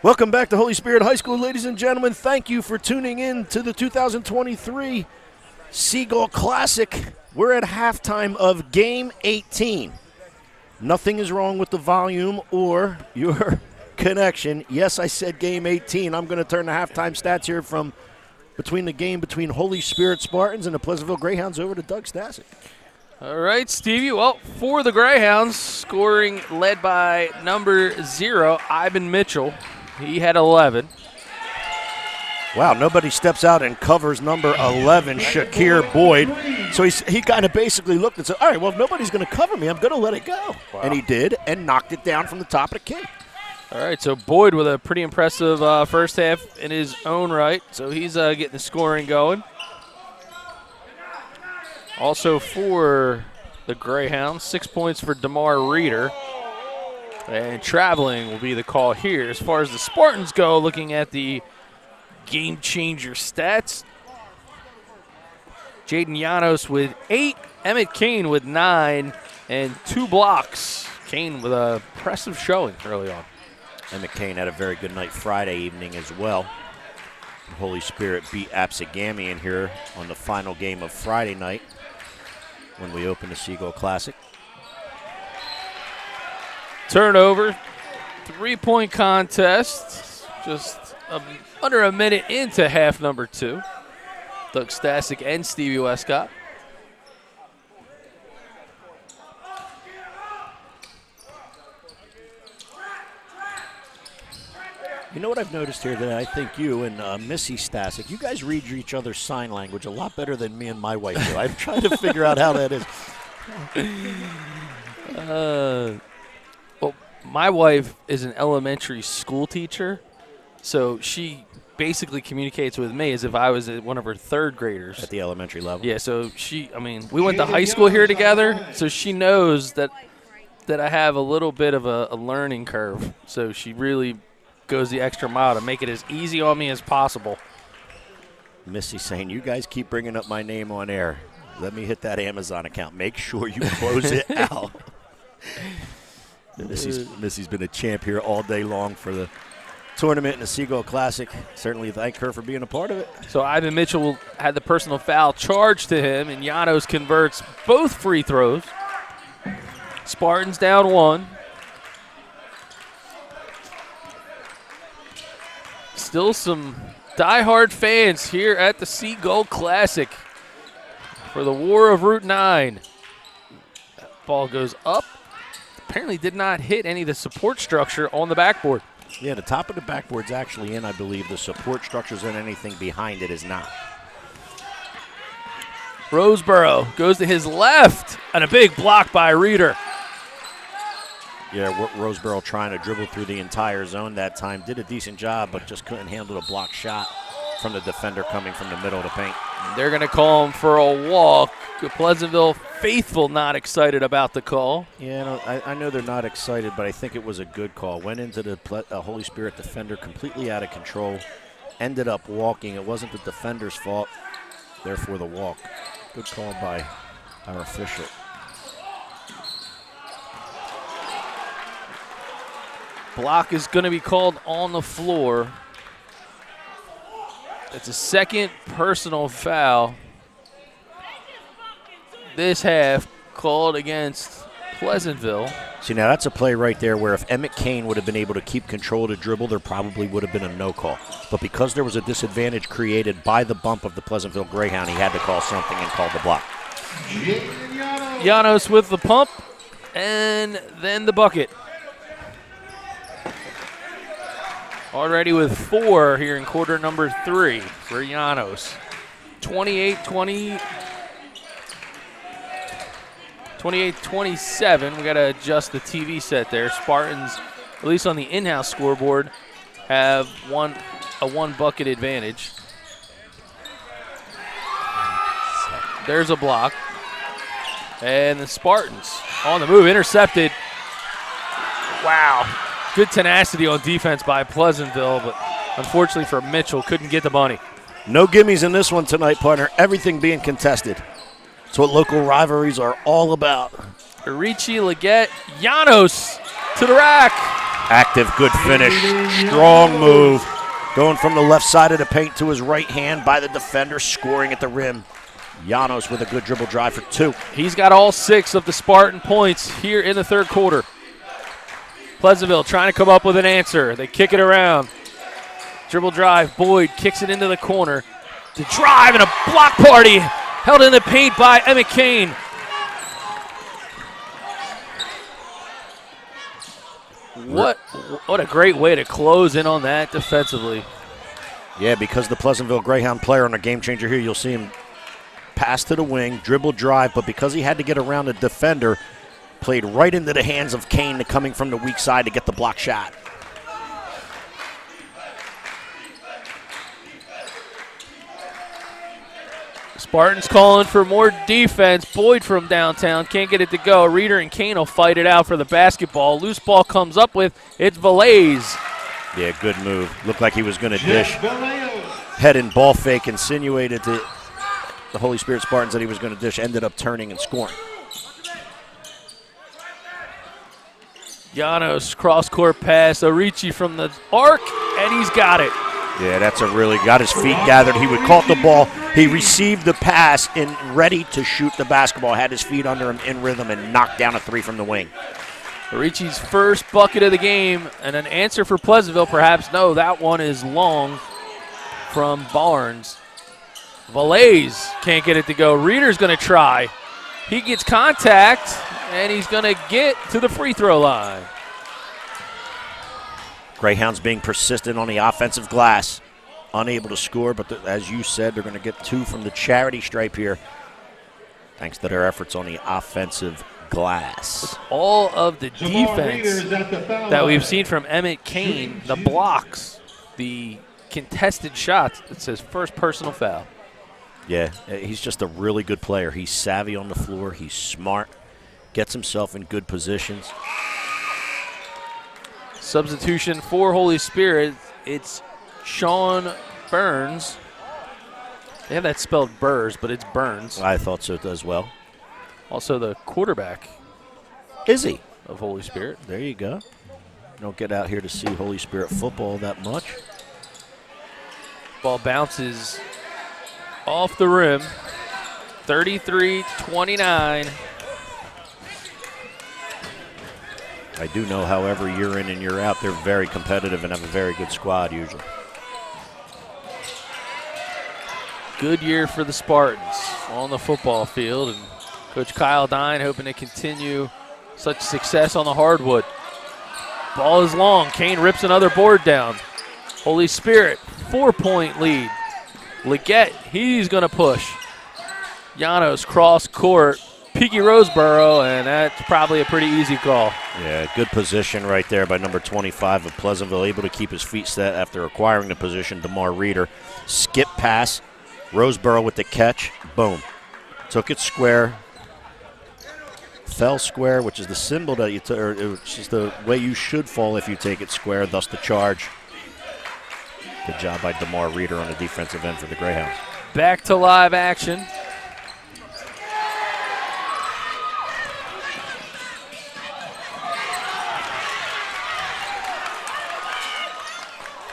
Welcome back to Holy Spirit High School, ladies and gentlemen. Thank you for tuning in to the 2023 Seagull Classic. We're at halftime of Game 18. Nothing is wrong with the volume or your connection. Yes, I said Game 18. I'm going to turn the halftime stats here from between the game between Holy Spirit Spartans and the Pleasantville Greyhounds over to Doug Stasic. All right, Stevie. Well, for the Greyhounds, scoring led by number 0, Ivan Mitchell. He had 11. Wow, nobody steps out and covers number 11, Shakir Boyd. So he kind of basically looked and said, all right, well, if nobody's going to cover me, I'm going to let it go. Wow. And he did, and knocked it down from the top of the key. All right, so Boyd with a pretty impressive first half in his own right. So he's getting the scoring going. Also for the Greyhounds, 6 points for DeMar Reeder. And traveling will be the call here. As far as the Spartans go, looking at the game changer stats, Jaden Llanos with 8, Emmett Kane with 9, and 2 blocks. Kane with a impressive showing early on. Emmett Kane had a very good night Friday evening as well. Holy Spirit beat Absecon in here on the final game of Friday night when we opened the Seagull Classic. Turnover, 3-point contest, just under a minute into half number 2. Doug Stasic and Stevie Westcott. You know what I've noticed here that I think you and Missy Stasic, you guys read each other's sign language a lot better than me and my wife do. I'm trying to figure out how that is. Well, my wife is an elementary school teacher, so she basically communicates with me as if I was one of her third graders. At the elementary level? Yeah, so we went to high school here together, so she knows that I have a little bit of a learning curve. So she really goes the extra mile to make it as easy on me as possible. Missy saying, you guys keep bringing up my name on air. Let me hit that Amazon account. Make sure you close it out. Missy's been a champ here all day long for the tournament and the Seagull Classic. Certainly thank her for being a part of it. So Ivan Mitchell had the personal foul charged to him, and Llanos converts both free throws. Spartans down 1. Still some diehard fans here at the Seagull Classic for the War of Route 9. That ball goes up. Apparently did not hit any of the support structure on the backboard. Yeah, the top of the backboard's actually in, I believe. The support structures and anything behind it is not. Roseboro goes to his left, and a big block by Reeder. Yeah, Roseboro trying to dribble through the entire zone that time. Did a decent job, but just couldn't handle a block shot from the defender coming from the middle of the paint. They're going to call him for a walk. Pleasantville faithful not excited about the call. Yeah, I know they're not excited, but I think it was a good call. Went into the Holy Spirit defender completely out of control. Ended up walking. It wasn't the defender's fault. Therefore, the walk. Good call by our official. Block is going to be called on the floor. It's a second personal foul this half called against Pleasantville. See, now that's a play right there where if Emmett Kane would have been able to keep control of the dribble, there probably would have been a no call. But because there was a disadvantage created by the bump of the Pleasantville Greyhound, he had to call something and called the block. Llanos with the pump and then the bucket. Already with 4 here in quarter number 3 for Llanos. 28-27. We got to adjust the TV set there. Spartans, at least on the in-house scoreboard, have a one bucket advantage. There's a block. And the Spartans on the move, intercepted. Wow. Good tenacity on defense by Pleasantville, but unfortunately for Mitchell, couldn't get the money. No gimmies in this one tonight, partner. Everything being contested. That's what local rivalries are all about. Ricci, Leggett, Llanos to the rack. Active, good finish, strong move. Going from the left side of the paint to his right hand by the defender, scoring at the rim. Llanos with a good dribble drive for 2. He's got all 6 of the Spartan points here in the third quarter. Pleasantville trying to come up with an answer. They kick it around. Dribble drive, Boyd kicks it into the corner. To drive and a block party held in the paint by Emmett Kane. What a great way to close in on that defensively. Yeah, because the Pleasantville Greyhound player on a game changer here, you'll see him pass to the wing, dribble drive, but because he had to get around the defender, played right into the hands of Kane coming from the weak side to get the block shot. Spartans calling for more defense. Boyd from downtown can't get it to go. Reeder and Kane will fight it out for the basketball. Loose ball comes up with, it's Valais. Yeah, good move. Looked like he was going to dish. Head and ball fake insinuated to the Holy Spirit Spartans that he was going to dish. Ended up turning and scoring. Llanos cross-court pass. Orici from the arc, and he's got it. Yeah, that's got his feet gathered. He would caught the ball. He received the pass and ready to shoot the basketball. Had his feet under him in rhythm and knocked down a 3 from the wing. Orici's first bucket of the game, and an answer for Pleasantville perhaps. No, that one is long from Barnes. Valais can't get it to go. Reeder's going to try. He gets contact, and he's going to get to the free throw line. Greyhounds being persistent on the offensive glass. Unable to score, but as you said, they're going to get 2 from the charity stripe here, thanks to their efforts on the offensive glass. All of the defense that we've seen from Emmett Kane, the blocks, the contested shots, it says first personal foul. Yeah, he's just a really good player. He's savvy on the floor. He's smart, gets himself in good positions. Substitution for Holy Spirit, it's Sean Burns. They have that spelled Burrs, but it's Burns. I thought so as well. Also the quarterback. Is he? Of Holy Spirit. There you go. Don't get out here to see Holy Spirit football that much. Ball bounces off the rim. 33-29. I do know, however, year in and year out, they're very competitive and have a very good squad usually. Good year for the Spartans on the football field, and Coach Kyle Dine hoping to continue such success on the hardwood. Ball is long. Kane rips another board down. Holy Spirit, 4-point lead. Leggett, he's going to push. Llanos cross court. Peaky Roseboro, and that's probably a pretty easy call. Yeah, good position right there by number 25 of Pleasantville, able to keep his feet set after acquiring the position. DeMar Reeder, skip pass, Roseboro with the catch, boom. Took it square, fell square, which is the symbol that you or which is the way you should fall if you take it square, thus the charge. Good job by DeMar Reeder on the defensive end for the Greyhounds. Back to live action.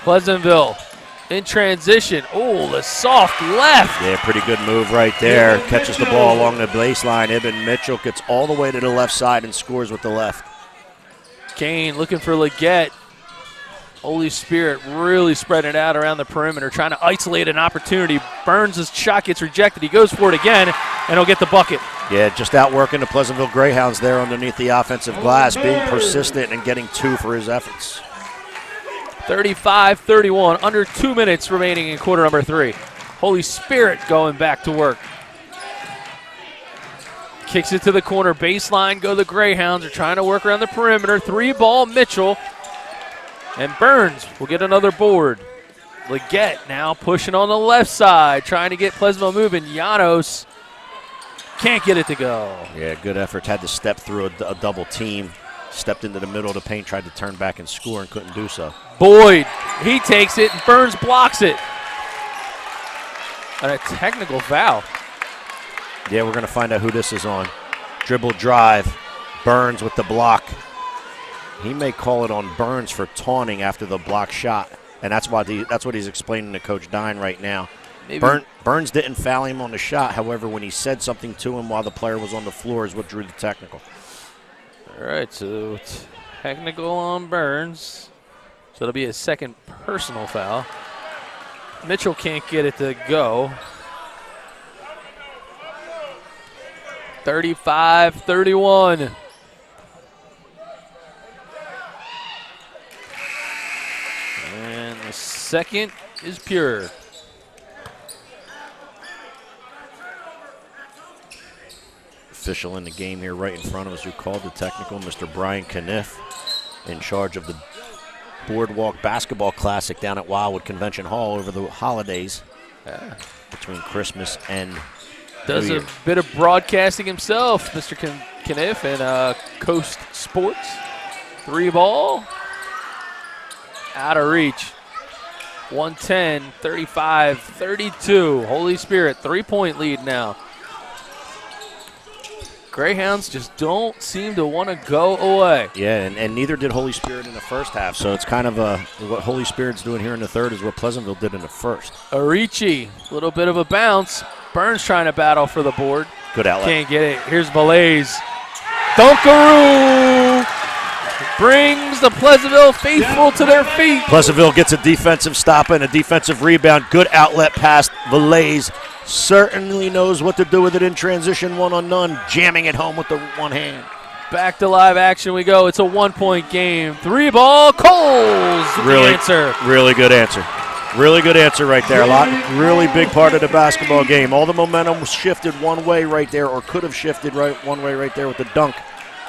Pleasantville in transition. Oh, the soft left. Yeah, pretty good move right there. Catches the ball along the baseline. Ibn Mitchell gets all the way to the left side and scores with the left. Kane looking for Leggett. Holy Spirit really spreading it out around the perimeter, trying to isolate an opportunity. Burns' shot gets rejected. He goes for it again, and he'll get the bucket. Yeah, just outworking the Pleasantville Greyhounds there underneath the offensive glass, being persistent and getting 2 for his efforts. 35-31, under 2 minutes remaining in quarter number 3. Holy Spirit going back to work. Kicks it to the corner, baseline, go the Greyhounds. They're trying to work around the perimeter. 3-ball Mitchell. And Burns will get another board. Leggett now pushing on the left side, trying to get Pleasantville moving. Llanos can't get it to go. Yeah, good effort. Had to step through a double team. Stepped into the middle of the paint, tried to turn back and score and couldn't do so. Boyd, he takes it, and Burns blocks it. And a technical foul. Yeah, we're going to find out who this is on. Dribble drive. Burns with the block. He may call it on Burns for taunting after the block shot, and that's what he's explaining to Coach Dine right now. Burns didn't foul him on the shot. However, when he said something to him while the player was on the floor is what drew the technical. All right, so technical on Burns. So it'll be a second personal foul. Mitchell can't get it to go. 35-31. And the second is pure. Official in the game here right in front of us who called the technical, Mr. Brian Kniff, in charge of the Boardwalk Basketball Classic down at Wildwood Convention Hall over the holidays between Christmas and Does New a Year's. bit of broadcasting himself, Mr. Kniff, and Coast Sports. 3 ball. Out of reach. 110, 35, 32. Holy Spirit, 3-point lead now. Greyhounds just don't seem to want to go away. Yeah, and neither did Holy Spirit in the first half. So it's kind of what Holy Spirit's doing here in the third is what Pleasantville did in the first. Arici, a little bit of a bounce. Burns trying to battle for the board. Good outlet. Can't get it. Here's Valaze. Dunkaroo brings the Pleasantville faithful to their feet. Pleasantville gets a defensive stop and a defensive rebound. Good outlet pass. Valaze certainly knows what to do with it in transition, one-on-none, jamming it home with the one hand. Back to live action we go. It's a 1-point game. 3 ball. Coles with the answer. Really good answer. Really good answer right there. Really big part of the basketball game. All the momentum was shifted one way right there, or could have shifted one way right there with the dunk.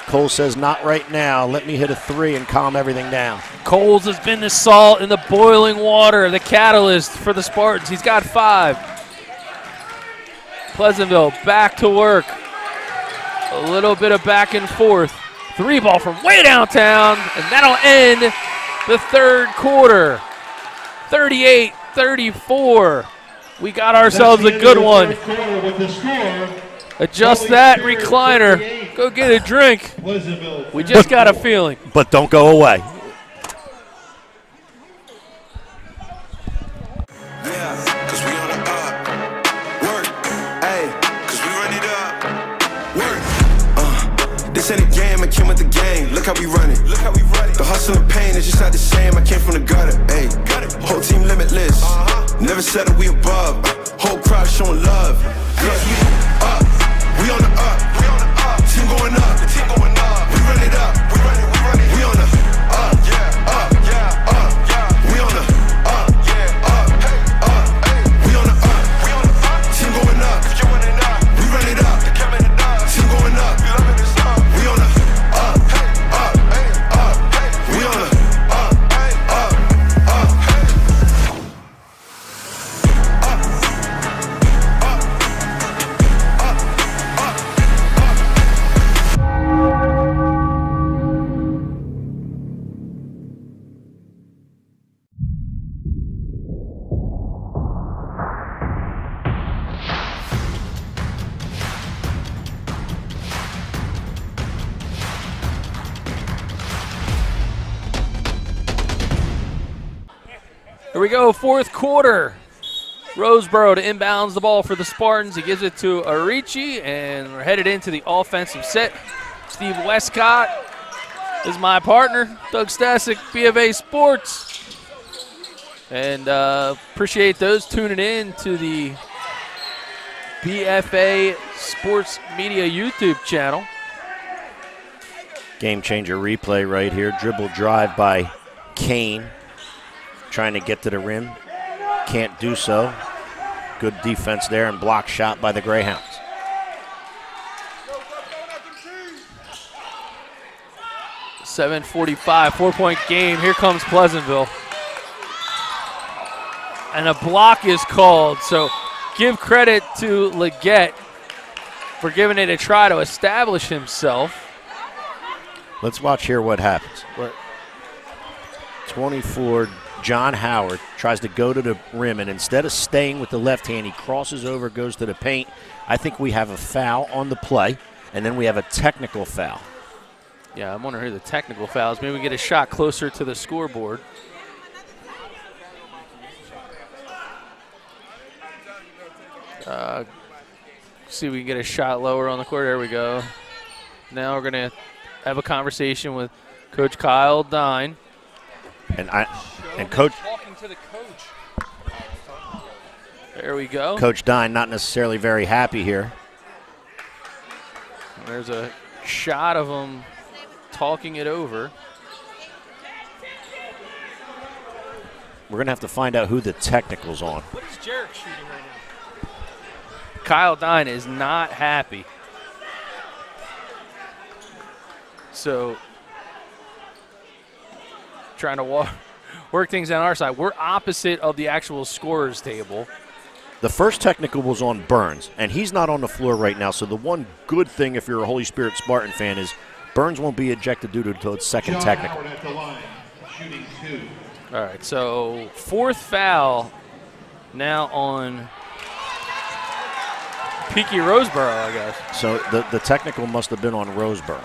Cole says, not right now. Let me hit a 3 and calm everything down. Coles has been the salt in the boiling water, the catalyst for the Spartans. He's got 5. Pleasantville back to work. A little bit of back and forth. 3 ball from way downtown, and that'll end the third quarter. 38-34. We got ourselves a good one. Adjust that recliner. Go get a drink. We just got a feeling. But don't go away. Yeah, 'cause we on the up. Work, ayy, 'cause we run it up. Work, this ain't a game, I came with the game. Look how we run it. Look how we run it. The hustle and pain is just not the same. I came from the gutter, ayy. Whole team limitless. Never settle, we above. Whole crowd showing love. 'Cause we up. We on the up. We on the up. Team going up. The team going up. We run it up. We run it. We run it. We on the up. Yeah. Up. Yeah. Up. Yeah. We on the up. Yeah. Up. Hey. Up. Hey. We on the up. We on the up. Team going up. If you want it up, we run it up. The coming it up. Team going up. We loving this up. We on the up. Hey. Up. Hey. Up. Hey. We on the up. Hey. Up. Up. Hey. Here we go, fourth quarter. Roseboro to inbounds the ball for the Spartans. He gives it to Arici, and we're headed into the offensive set. Steve Westcott is my partner. Doug Stasic, BFA Sports. And appreciate those tuning in to the BFA Sports Media YouTube channel. Game changer replay right here. Dribble drive by Kane. Trying to get to the rim. Can't do so. Good defense there and block shot by the Greyhounds. .45, 4-point game. Here comes Pleasantville. And a block is called. So give credit to Leggett for giving it a try to establish himself. Let's watch here what happens. 24, John Howard tries to go to the rim, and instead of staying with the left hand, he crosses over, goes to the paint. I think we have a foul on the play, and then we have a technical foul. Yeah, I'm wondering who the technical fouls. Maybe we get a shot closer to the scoreboard. See if we can get a shot lower on the court. There we go. Now we're going to have a conversation with Coach Kyle Dine. And Coach Talking to the coach. There we go. Coach Dine not necessarily very happy here. There's a shot of him talking it over. We're going to have to find out who the technical's on. What is Jarek shooting right now? Kyle Dine is not happy. So, trying to work things on our side. We're opposite of the actual scorers table. The first technical was on Burns, and he's not on the floor right now. So the one good thing, if you're a Holy Spirit Spartan fan, is Burns won't be ejected due to its second John technical. Howard at the line, shooting 2. All right, so 4th foul now on Peaky Roseboro, I guess. So the technical must have been on Roseboro.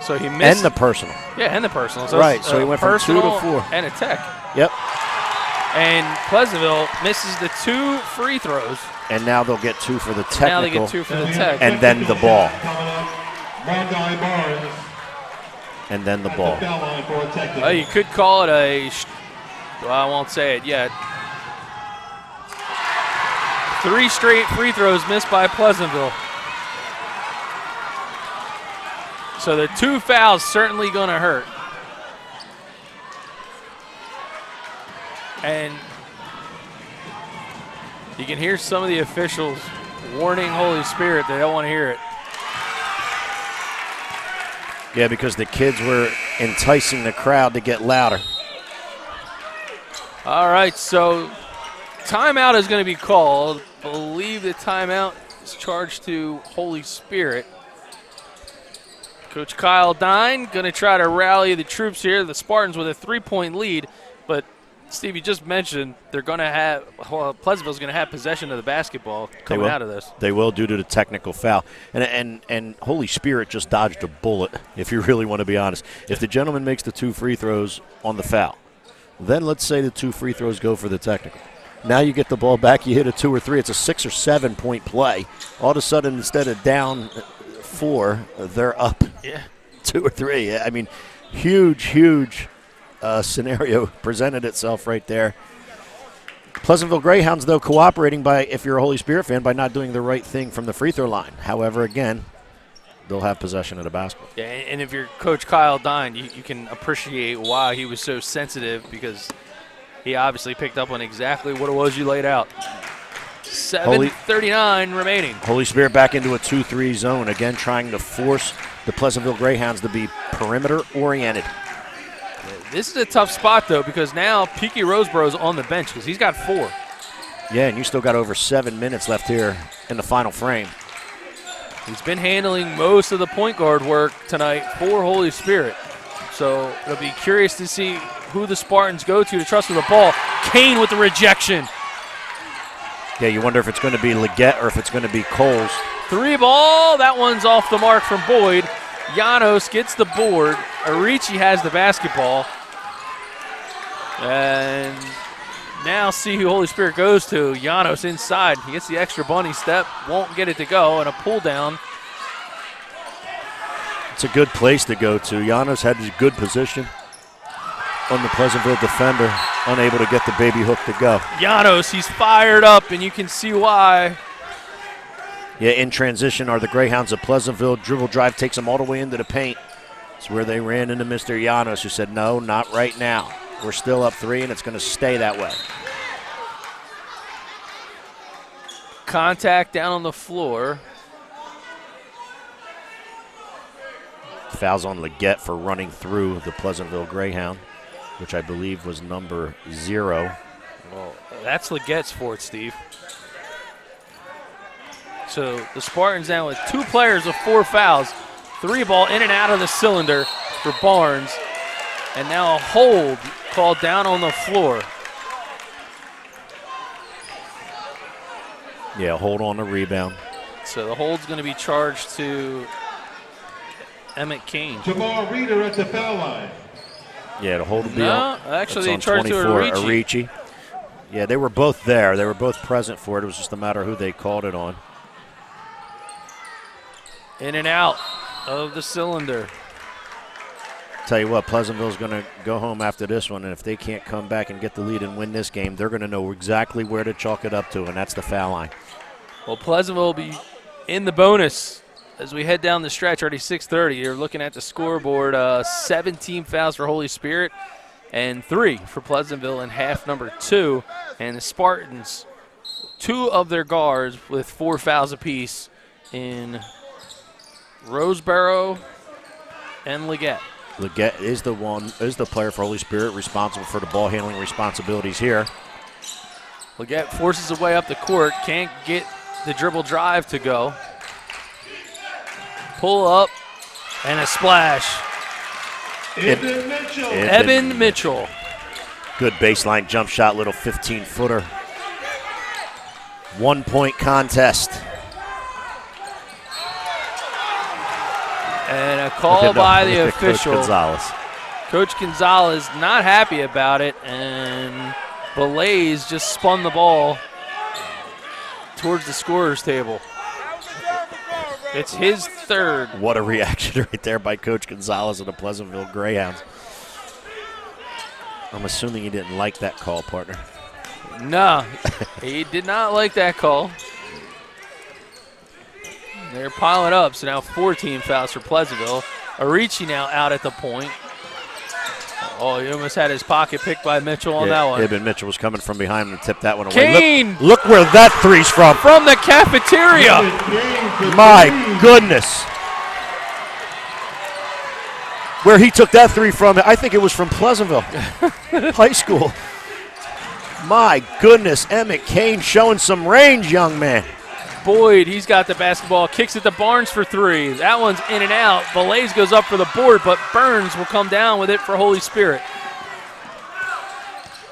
So he missed. And the personal. Yeah, and the personal. So Right, so he went from 2 to personal 4. And a tech. Yep. And Pleasantville misses the 2 free throws. And now they'll get 2 for the technical. Now they get 2 for the tech. And then the ball. Coming up, Mondai Barnes And then the at ball. the foul line for a technical. You could call it well, I won't say it yet. 3 straight free throws missed by Pleasantville. So the 2 fouls certainly going to hurt. And you can hear some of the officials warning Holy Spirit they don't want to hear it. Yeah, because the kids were enticing the crowd to get louder. All right, so timeout is going to be called. I believe the timeout is charged to Holy Spirit. Coach Kyle Dine going to try to rally the troops here. The Spartans with a 3-point lead, but Steve, you just mentioned they're going to have Pleasantville's going to have possession of the basketball coming out of this. They will due to the technical foul. And Holy Spirit just dodged a bullet, if you really want to be honest. If the gentleman makes the 2 free throws on the foul, then let's say the 2 free throws go for the technical. Now you get the ball back, you hit a 2 or 3, it's a 6 or 7 point play. All of a sudden, instead of down 4, they're up 2 or 3. I mean, huge scenario presented itself right there. Pleasantville Greyhounds, though, cooperating by, if you're a Holy Spirit fan, by not doing the right thing from the free throw line. However, again, they'll have possession of the basketball. Yeah, and if you're Coach Kyle Dine, you can appreciate why he was so sensitive, because he obviously picked up on exactly what it was you laid out. 7:39 remaining. Holy Spirit back into a 2-3 zone, again trying to force the Pleasantville Greyhounds to be perimeter oriented. This is a tough spot, though, because now Peaky Roseboro's on the bench because he's got 4. Yeah, and you still got over 7 minutes left here in the final frame. He's been handling most of the point guard work tonight for Holy Spirit. So it'll be curious to see who the Spartans go to trust with the ball. Kane with the rejection. Yeah, you wonder if it's going to be Leggett or if it's going to be Coles. 3 ball. That one's off the mark from Boyd. Janos gets the board. Arici has the basketball. And now see who Holy Spirit goes to. Janos inside. He gets the extra bunny step. Won't get it to go. And a pull down. It's a good place to go to. Janos had a good position on the Pleasantville defender, unable to get the baby hook to go. Janos, he's fired up, and you can see why. Yeah, in transition are the Greyhounds of Pleasantville. Dribble drive takes them all the way into the paint. It's where they ran into Mr. Janos, who said, no, not right now. We're still up 3, and it's going to stay that way. Contact down on the floor. Fouls on Leggett for running through the Pleasantville Greyhound, which I believe was number 0. Well, that's Leggett's fault, Steve. So the Spartans now with 2 players with 4 fouls. 3 ball in and out of the cylinder for Barnes. And now a hold called down on the floor. Yeah, hold on the rebound. So the hold's going to be charged to Emmett Kane. Jamal Reeder at the foul line. Yeah, the hold will be No, on. actually it's they on charged to 24, Arichi. Yeah, they were both there. They were both present for it. It was just a matter of who they called it on. In and out of the cylinder. Tell you what, Pleasantville's going to go home after this one, and if they can't come back and get the lead and win this game, they're going to know exactly where to chalk it up to, and that's the foul line. Well, Pleasantville will be in the bonus as we head down the stretch. Already 6:30. You're looking at the scoreboard. 17 fouls for Holy Spirit and 3 for Pleasantville in half number 2. And the Spartans, 2 of their guards with 4 fouls apiece in Roseboro and Leggett. Leggett is the player for Holy Spirit responsible for the ball handling responsibilities here. Leggett forces his way up the court, can't get the dribble drive to go. Pull up and a splash. Eben Mitchell. Good baseline jump shot, little 15-footer. 1-point contest. And a call by the official. Coach Coach Gonzalez not happy about it, and Belays just spun the ball towards the scorer's table. It's his third. What a reaction right there by Coach Gonzalez of the Pleasantville Greyhounds. I'm assuming he didn't like that call, partner. No, he did not like that call. They're piling up, so now 14 fouls for Pleasantville. Arichi now out at the point. Oh, he almost had his pocket picked by Mitchell on that one. Eben Mitchell was coming from behind him and tipped that one away. Kane! Look where that three's from. From the cafeteria. My goodness. Where he took that three from, I think it was from Pleasantville High School. My goodness, Emmett Kane showing some range, young man. Boyd, he's got the basketball, kicks it to Barnes for 3. That one's in and out. Belays goes up for the board, but Burns will come down with it for Holy Spirit.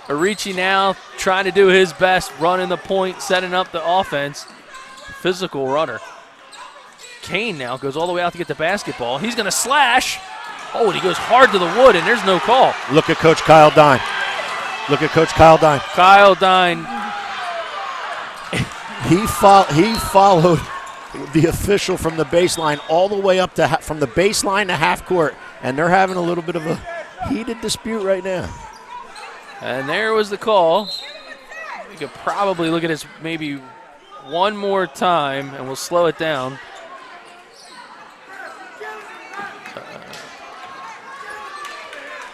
Arichi now trying to do his best, running the point, setting up the offense. Physical runner. Kane now goes all the way out to get the basketball. He's going to slash. Oh, and he goes hard to the wood, and there's no call. Look at Coach Kyle Dine. Look at Coach Kyle Dine. Kyle Dine. He followed the official from the baseline all the way up to from the baseline to half court, and they're having a little bit of a heated dispute right now. And there was the call. We could probably look at this maybe one more time, and we'll slow it down.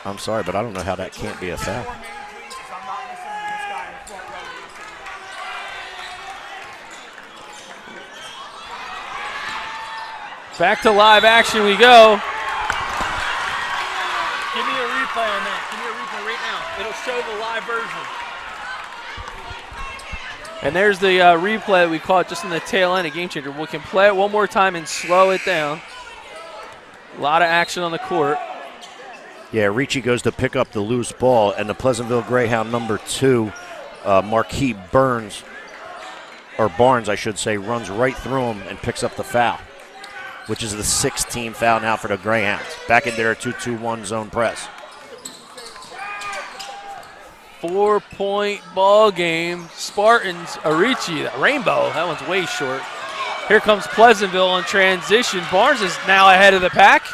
I'm sorry, but I don't know how that can't be a foul. Back to live action we go. Give me a replay on that. Give me a replay right now. It'll show the live version. And there's the replay that we caught just in the tail end of Game Changer. We can play it one more time and slow it down. A lot of action on the court. Yeah, Ricci goes to pick up the loose ball, and the Pleasantville Greyhound number 2, Marquis Barnes, I should say, runs right through him and picks up the foul, which is the 16th foul now for the Greyhounds. Back in their 2-2-1 zone press. 4-point ball game. Spartans, Arichi, that rainbow, that one's way short. Here comes Pleasantville on transition. Barnes is now ahead of the pack,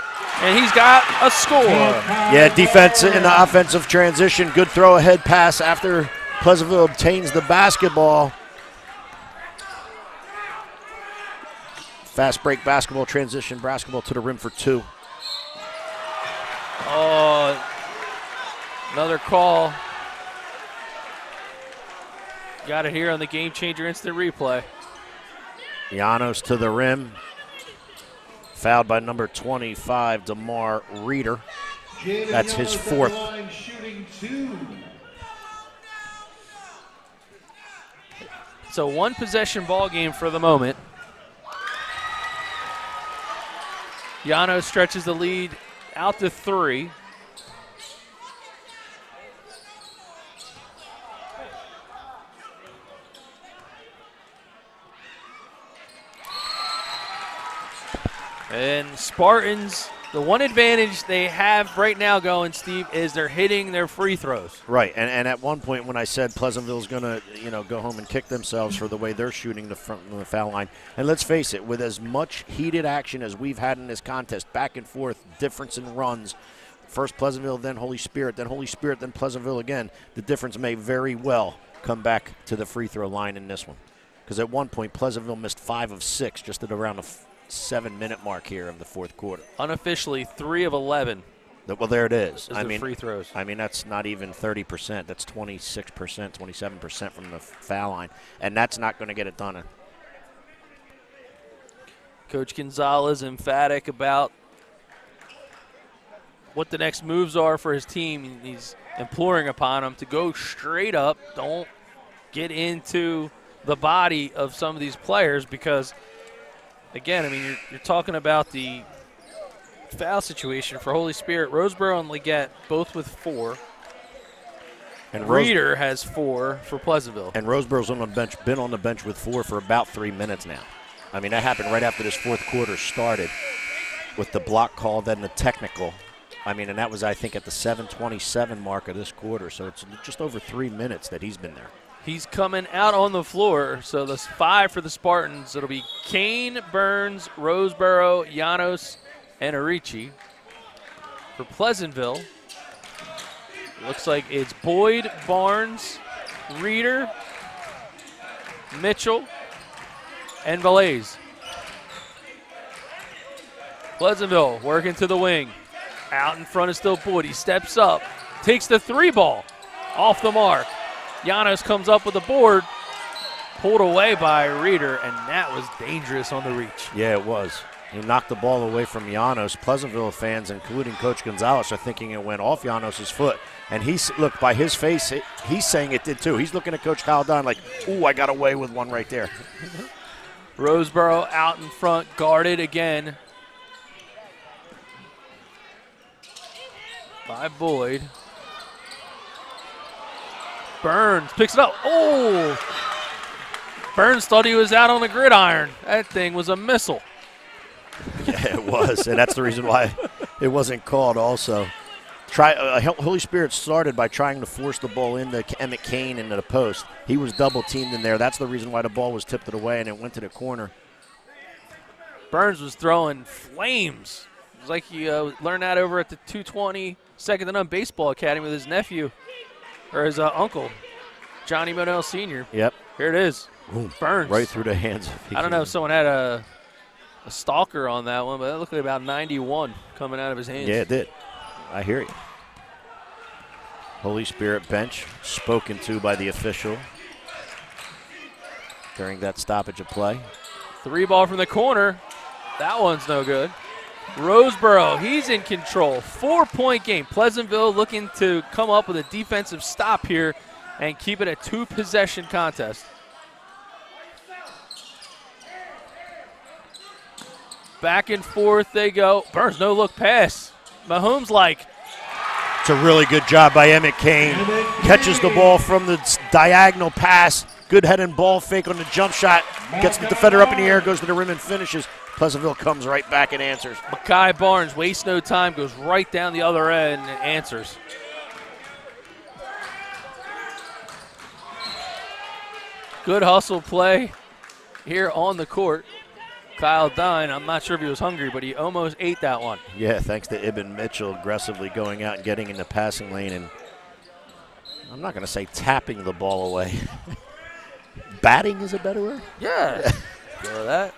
and he's got a score. Yeah, defense in the offensive transition. Good throw ahead pass after Pleasantville obtains the basketball. Fast break basketball, transition basketball to the rim for 2. Oh, another call. Got it here on the Game Changer instant replay. Llanos to the rim. Fouled by number 25, DeMar Reeder. That's his 4th. It's a one-possession ball game for the moment. Llanos stretches the lead out to 3. And Spartans, the one advantage they have right now going, Steve, is they're hitting their free throws. Right, and at one point when I said Pleasantville's going to, go home and kick themselves for the way they're shooting the front of the foul line, and let's face it, with as much heated action as we've had in this contest, back and forth, difference in runs, first Pleasantville, then Holy Spirit, then Pleasantville again, the difference may very well come back to the free throw line in this one. Because at one point, Pleasantville missed 5 of 6 just at around the 7-minute mark here of the fourth quarter. Unofficially, 3 of 11. Well, there it is. Free throws. I mean, that's not even 30%. That's 26%, 27% from the foul line. And that's not going to get it done. Coach Gonzalez emphatic about what the next moves are for his team. He's imploring upon them to go straight up. Don't get into the body of some of these players because, again, I mean, you're talking about the foul situation for Holy Spirit. Roseboro and Leggett both with 4. And Reeder has 4 for Pleasantville. And Roseboro's on the bench, been on the bench with 4 for about 3 minutes now. I mean, that happened right after this fourth quarter started with the block call, then the technical. I mean, and that was, I think, at the 7:27 mark of this quarter. So it's just over 3 minutes that he's been there. He's coming out on the floor. So the 5 for the Spartans. It'll be Kane, Burns, Roseboro, Llanos, and Arici. For Pleasantville, looks like it's Boyd, Barnes, Reeder, Mitchell, and Valaze. Pleasantville working to the wing. Out in front is still Boyd. He steps up, takes the 3 ball off the mark. Llanos comes up with the board, pulled away by Reeder, and that was dangerous on the reach. Yeah, it was. He knocked the ball away from Llanos. Pleasantville fans, including Coach Gonzalez, are thinking it went off Llanos' foot. And look, by his face, he's saying it did too. He's looking at Coach Kyle Dunn like, ooh, I got away with one right there. Roseboro out in front, guarded again by Boyd. Burns picks it up. Oh! Burns thought he was out on the gridiron. That thing was a missile. Yeah, it was, and that's the reason why it wasn't called also. Holy Spirit started by trying to force the ball into Emmett Kane into the post. He was double-teamed in there. That's the reason why the ball was tipped away, and it went to the corner. Burns was throwing flames. It was like he learned that over at the 220 Second to None Baseball Academy with his nephew, or his uncle, Johnny Monell Sr. Yep. Here it is. Boom. Burns. Right through the hands of I don't know if someone had a stalker on that one, but it looked like about 91 coming out of his hands. Yeah, it did. I hear you. Holy Spirit bench spoken to by the official during that stoppage of play. 3 ball from the corner. That one's no good. Roseboro, he's in control. 4-point game. Pleasantville looking to come up with a defensive stop here and keep it a 2-possession contest. Back and forth they go. Burns, no look pass. Mahomes like. It's a really good job by Emmett Kane. Catches the ball from the diagonal pass. Good head and ball fake on the jump shot. Gets the defender up in the air, goes to the rim and finishes. Pleasantville comes right back and answers. Makai Barnes wastes no time, goes right down the other end and answers. Good hustle play here on the court. Kyle Dunn, I'm not sure if he was hungry, but he almost ate that one. Yeah, thanks to Ibn Mitchell aggressively going out and getting in the passing lane and I'm not going to say tapping the ball away. Batting is a better word? Yeah. Go that.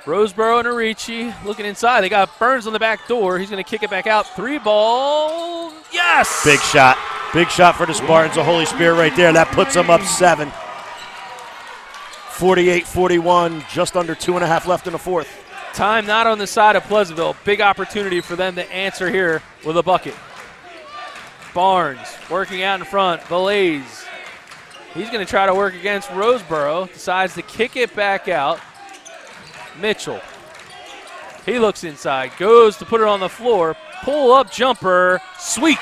Roseboro and Arici looking inside. They got Burns on the back door. He's going to kick it back out. 3 ball. Yes! Big shot. Big shot for the Spartans. The Holy Spirit right there. That puts them up 7. 48-41, just under 2.5 left in the fourth. Time not on the side of Pleasantville. Big opportunity for them to answer here with a bucket. Barnes working out in front. Valaze. He's going to try to work against Roseboro. Decides to kick it back out. Mitchell. He looks inside. Goes to put it on the floor. Pull up jumper. Sweet.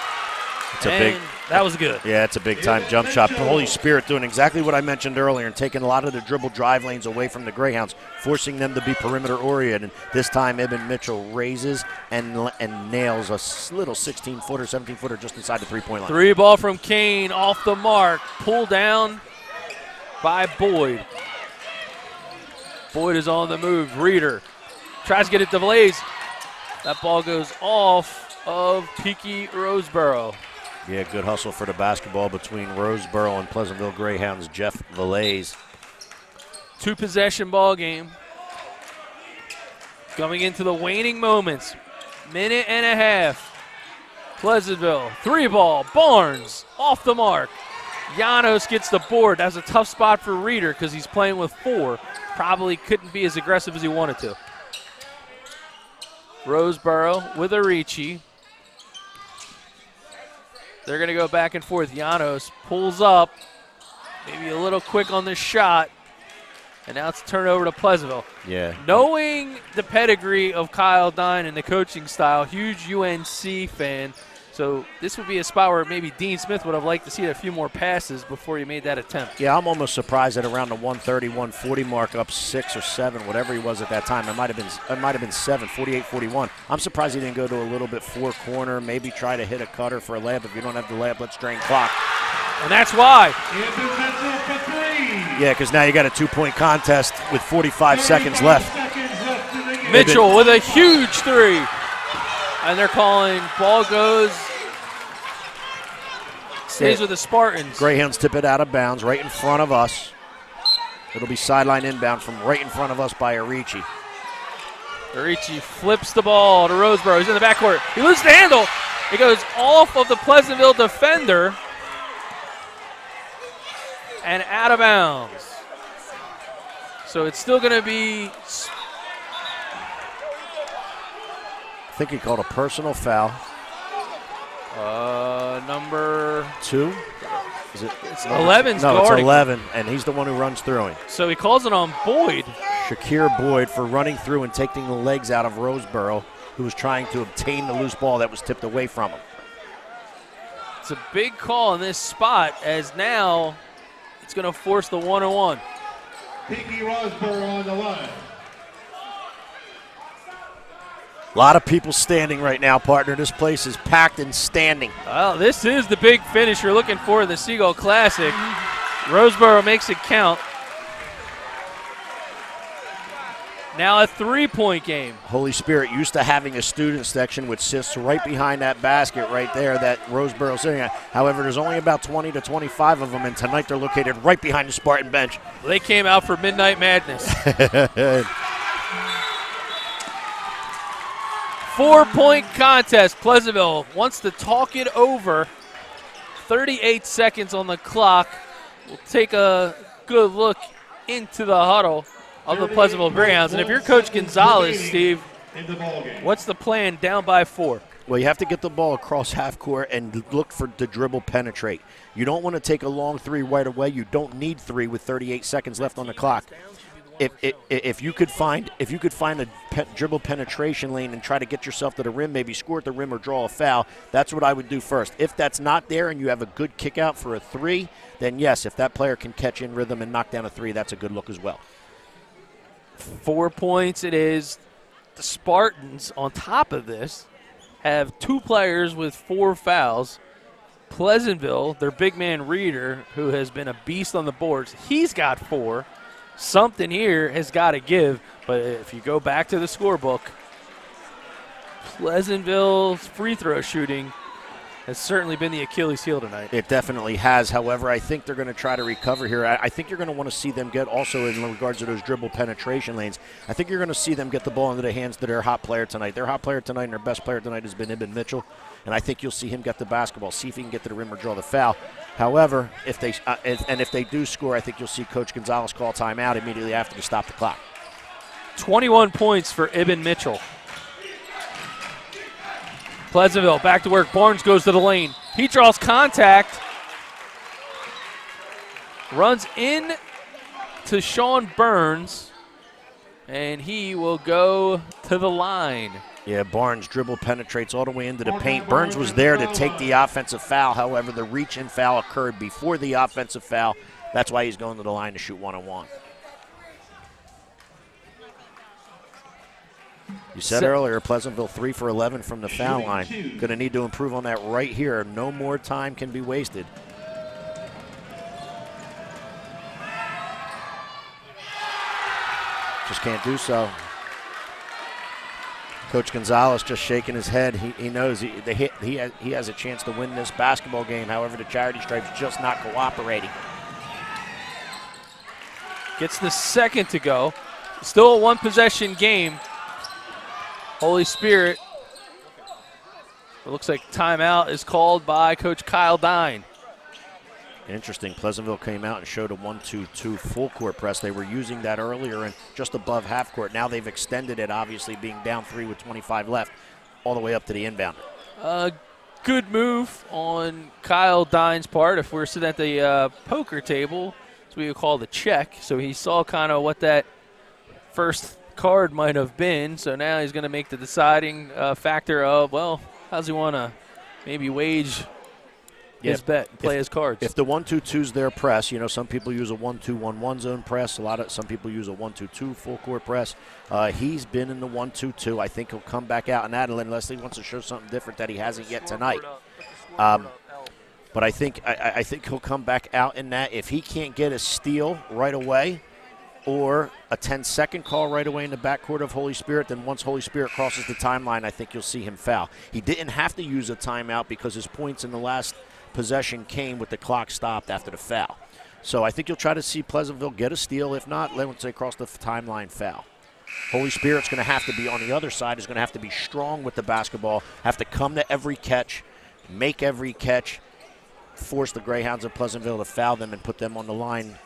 It's a That was good. Yeah, it's a big-time jump shot. Holy Spirit doing exactly what I mentioned earlier and taking a lot of the dribble drive lanes away from the Greyhounds, forcing them to be perimeter-oriented. And this time, Ibn Mitchell raises and nails a little 16-footer, 17-footer just inside the three-point line. 3 ball from Kane, off the mark, pulled down by Boyd. Boyd is on the move. Reeder tries to get it to Blaze. That ball goes off of Peaky Roseboro. Yeah, good hustle for the basketball between Roseboro and Pleasantville Greyhounds' Jeff Valaze. 2-possession ball game. Coming into the waning moments. Minute and a half. Pleasantville, 3 ball. Barnes off the mark. Janos gets the board. That's a tough spot for Reeder because he's playing with 4. Probably couldn't be as aggressive as he wanted to. Roseboro with Arici. They're going to go back and forth. Janos pulls up. Maybe a little quick on this shot. And now it's a turnover to Pleasantville. Yeah. Knowing the pedigree of Kyle Dine and the coaching style, huge UNC fan. So this would be a spot where maybe Dean Smith would have liked to see a few more passes before he made that attempt. Yeah, I'm almost surprised at around the 130, 140 mark, up 6 or 7, whatever he was at that time. It might have been 7, 48-41. I'm surprised he didn't go to a little bit 4-corner, maybe try to hit a cutter for a layup. If you don't have the layup, let's drain clock. And that's why. Yeah, because now you got a 2-point contest with 45 seconds left. Mitchell with a huge 3. And they're calling ball goes, stays with the Spartans. Greyhounds tip it out of bounds right in front of us. It'll be sideline inbound from right in front of us by Arici. Arici flips the ball to Roseboro. He's in the backcourt. He loses the handle. It goes off of the Pleasantville defender and out of bounds. So it's still going to be. I think he called a personal foul. Number 2? Is it? It's 11's No, guarding. it's 11, and he's the one who runs through him. So he calls it on Boyd. Shakir Boyd for running through and taking the legs out of Roseboro, who was trying to obtain the loose ball that was tipped away from him. It's a big call in this spot, as now it's going to force the 1-on-1. Peaky Roseboro on the line. A lot of people standing right now, partner. This place is packed and standing. Well, this is the big finish you're looking for in the Seagull Classic. Roseboro makes it count. Now a 3-point game. Holy Spirit used to having a student section which sits right behind that basket right there that Roseboro's sitting at. However, there's only about 20 to 25 of them, and tonight they're located right behind the Spartan bench. They came out for Midnight Madness. 4-point contest. Pleasantville wants to talk it over. 38 seconds on the clock. We'll take a good look into the huddle of the Pleasantville Greyhounds. And if you're Coach Gonzalez, Steve, what's the plan down by 4? Well, you have to get the ball across half court and look for the dribble penetrate. You don't want to take a long 3 right away. You don't need 3 with 38 seconds left on the clock. If you could find a dribble penetration lane and try to get yourself to the rim, maybe score at the rim or draw a foul, that's what I would do first. If that's not there and you have a good kick out for a 3, then yes, if that player can catch in rhythm and knock down a 3, that's a good look as well. 4 points it is. The Spartans, on top of this, have 2 players with 4 fouls. Pleasantville, their big man Reeder, who has been a beast on the boards, he's got 4. Something here has got to give, but if you go back to the scorebook, Pleasantville's free throw shooting has certainly been the Achilles heel tonight. It definitely has. However, I think they're going to try to recover here. I think you're going to want to see them get also in regards to those dribble penetration lanes. I think you're going to see them get the ball into the hands of their hot player tonight. Their hot player tonight and their best player tonight has been Ibn Mitchell, and I think you'll see him get the basketball, see if he can get to the rim or draw the foul. However, if they do score, I think you'll see Coach Gonzalez call timeout immediately after to stop the clock. 21 points for Ibn Mitchell. Pleasantville back to work. Barnes goes to the lane. He draws contact. Runs in to Sean Burns, and he will go to the line. Yeah, Barnes dribble penetrates all the way into the paint. Burns was there to take the offensive foul. However, the reach-in foul occurred before the offensive foul. That's why he's going to the line to shoot one-on-one. You said earlier, Pleasantville 3 for 11 from the foul line. Going to need to improve on that right here. No more time can be wasted. Just can't do so. Coach Gonzalez just shaking his head. He knows he has a chance to win this basketball game. However, the Charity Stripes just not cooperating. Gets the second to go. Still a one-possession game. Holy Spirit. It looks like timeout is called by Coach Kyle Dine. Interesting. Pleasantville came out and showed a 1-2-2 full court press. They were using that earlier and just above half court. Now they've extended it, obviously being down 3 with 25 left, all the way up to the inbound. Good move on Kyle Dine's part. If we're sitting at the poker table, as we would call the check. So he saw kind of what that first card might have been. So now he's going to make the deciding factor of, well, how's he want to maybe wage his bet, play his cards. If the 1-2-2's their press, some people use a 1-2-1-1 zone press. Some people use a 1-2-2 full court press. He's been in the 1-2-2. I think he'll come back out in that unless he wants to show something different that he hasn't yet tonight. But I think he'll come back out in that. If he can't get a steal right away or a 10-second call right away in the backcourt of Holy Spirit, then once Holy Spirit crosses the timeline, I think you'll see him foul. He didn't have to use a timeout because his points in the last possession came with the clock stopped after the foul. So I think you'll try to see Pleasantville get a steal. If not, let's say cross the timeline foul. Holy Spirit's going to have to be on the other side, is going to have to be strong with the basketball, have to come to every catch, make every catch, force the Greyhounds of Pleasantville to foul them and put them on the line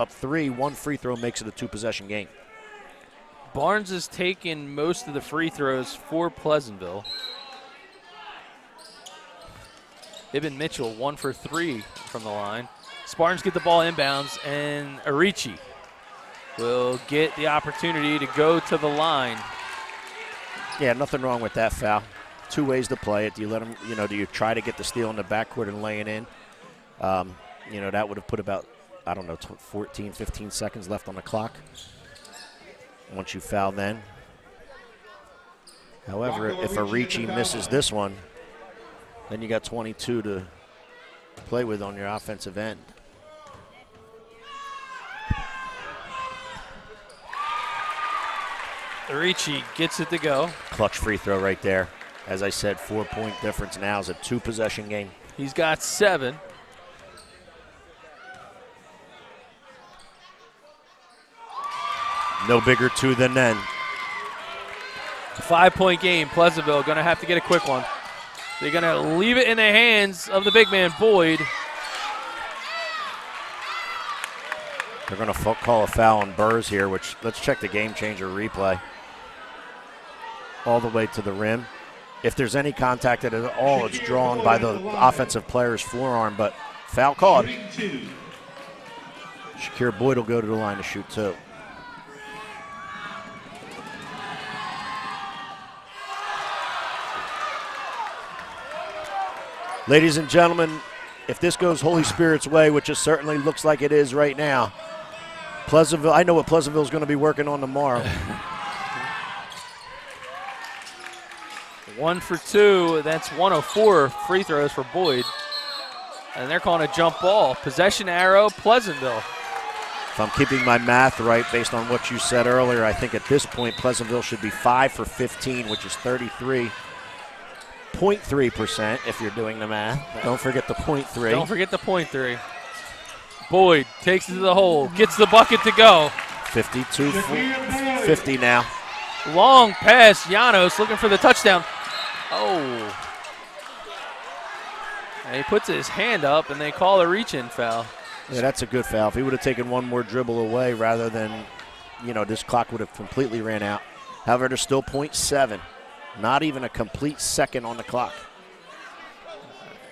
up 3. One free throw makes it a 2-possession game. Barnes has taken most of the free throws for Pleasantville. Ibn Mitchell 1 for 3 from the line. Spartans get the ball inbounds, and Arichi will get the opportunity to go to the line. Yeah, nothing wrong with that foul. 2 ways to play it. Do you let him, do you try to get the steal in the backcourt and lay it in? That would have put about, 14, 15 seconds left on the clock once you foul then. However, if Arichi misses this one, then you got 22 to play with on your offensive end. Arichi gets it to go. Clutch free throw right there. As I said, 4-point difference now is a 2-possession game. He's got 7. No bigger 2 than then. 5-point game. Pleasantville going to have to get a quick one. They're going to leave it in the hands of the big man, Boyd. They're going to call a foul on Burrs here, which let's check the game changer replay. All the way to the rim. If there's any contact at all, it's drawn by the offensive player's forearm, but foul called. Shakir Boyd will go to the line to shoot 2. Ladies and gentlemen, if this goes Holy Spirit's way, which it certainly looks like it is right now, Pleasantville, I know what Pleasantville is going to be working on tomorrow. 1 for 2. That's 1 of 4 free throws for Boyd. And they're calling a jump ball. Possession arrow, Pleasantville. If I'm keeping my math right based on what you said earlier, I think at this point Pleasantville should be 5 for 15, which is 33.3% if you're doing the math. Don't forget the .3. Don't forget the .3. Boyd takes it to the hole, gets the bucket to go. 52-50 now. Long pass, Llanos looking for the touchdown. Oh. And he puts his hand up, and they call a reach-in foul. Yeah, that's a good foul. If he would have taken one more dribble away rather than, this clock would have completely ran out. However, there's still .7. Not even a complete second on the clock.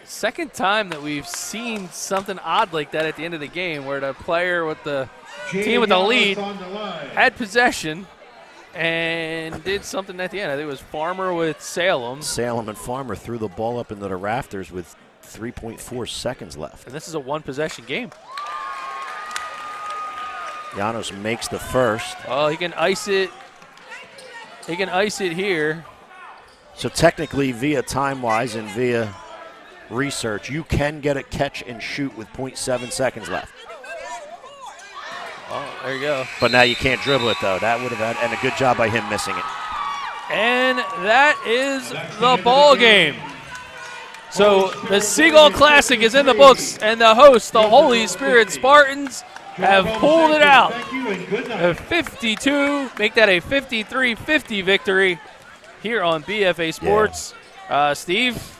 Second time that we've seen something odd like that at the end of the game where the player with the team with the lead had possession, and did something at the end. I think it was Farmer with Salem. Salem and Farmer threw the ball up into the rafters with 3.4 seconds left. And this is a one-possession game. Llanos makes the first. Oh, he can ice it. He can ice it here. So technically, via time-wise and via research, you can get a catch and shoot with 0.7 seconds left. Oh, there you go. But now you can't dribble it, though. That would have had, and a good job by him missing it. And that is the ball game. So the Seagull Classic is in the books, and the hosts, the Holy Spirit Spartans, have pulled it out. A 52, make that a 53-50 victory here on BFA Sports. Steve,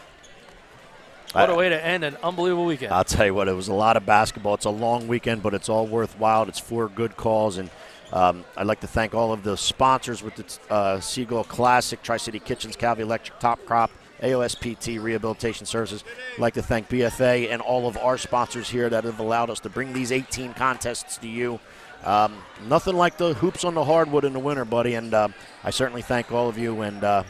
what a way to end an unbelievable weekend. I'll tell you what, it was a lot of basketball. It's a long weekend, but it's all worthwhile. It's 4 good calls, and I'd like to thank all of the sponsors with the Seagull Classic, Tri-City Kitchens, Calvi Electric, Top Crop, AOSPT Rehabilitation Services. I'd like to thank BFA and all of our sponsors here that have allowed us to bring these 18 contests to you. Nothing like the hoops on the hardwood in the winter, buddy, and I certainly thank all of you, and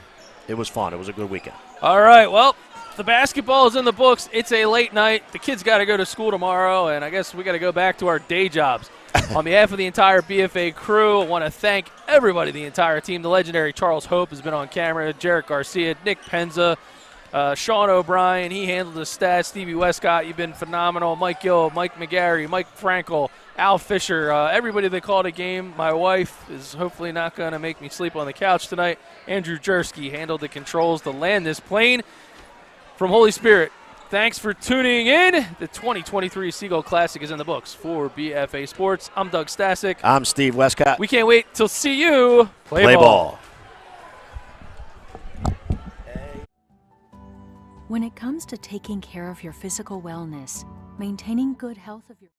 it was fun. It was a good weekend. All right, well, the basketball is in the books. It's a late night. The kids got to go to school tomorrow, and I guess we got to go back to our day jobs. On behalf of the entire BFA crew, I want to thank everybody, the entire team. The legendary Charles Hope has been on camera, Jarek Garcia, Nick Penza, Sean O'Brien, he handled the stats. Stevie Westcott, you've been phenomenal. Mike Gill, Mike McGarry, Mike Frankel, Al Fisher, everybody that called a game. My wife is hopefully not going to make me sleep on the couch tonight. Andrew Jersky handled the controls to land this plane. From Holy Spirit, thanks for tuning in. The 2023 Seagull Classic is in the books for BFA Sports. I'm Doug Stasic. I'm Steve Westcott. We can't wait till see you play ball. When it comes to taking care of your physical wellness, maintaining good health of your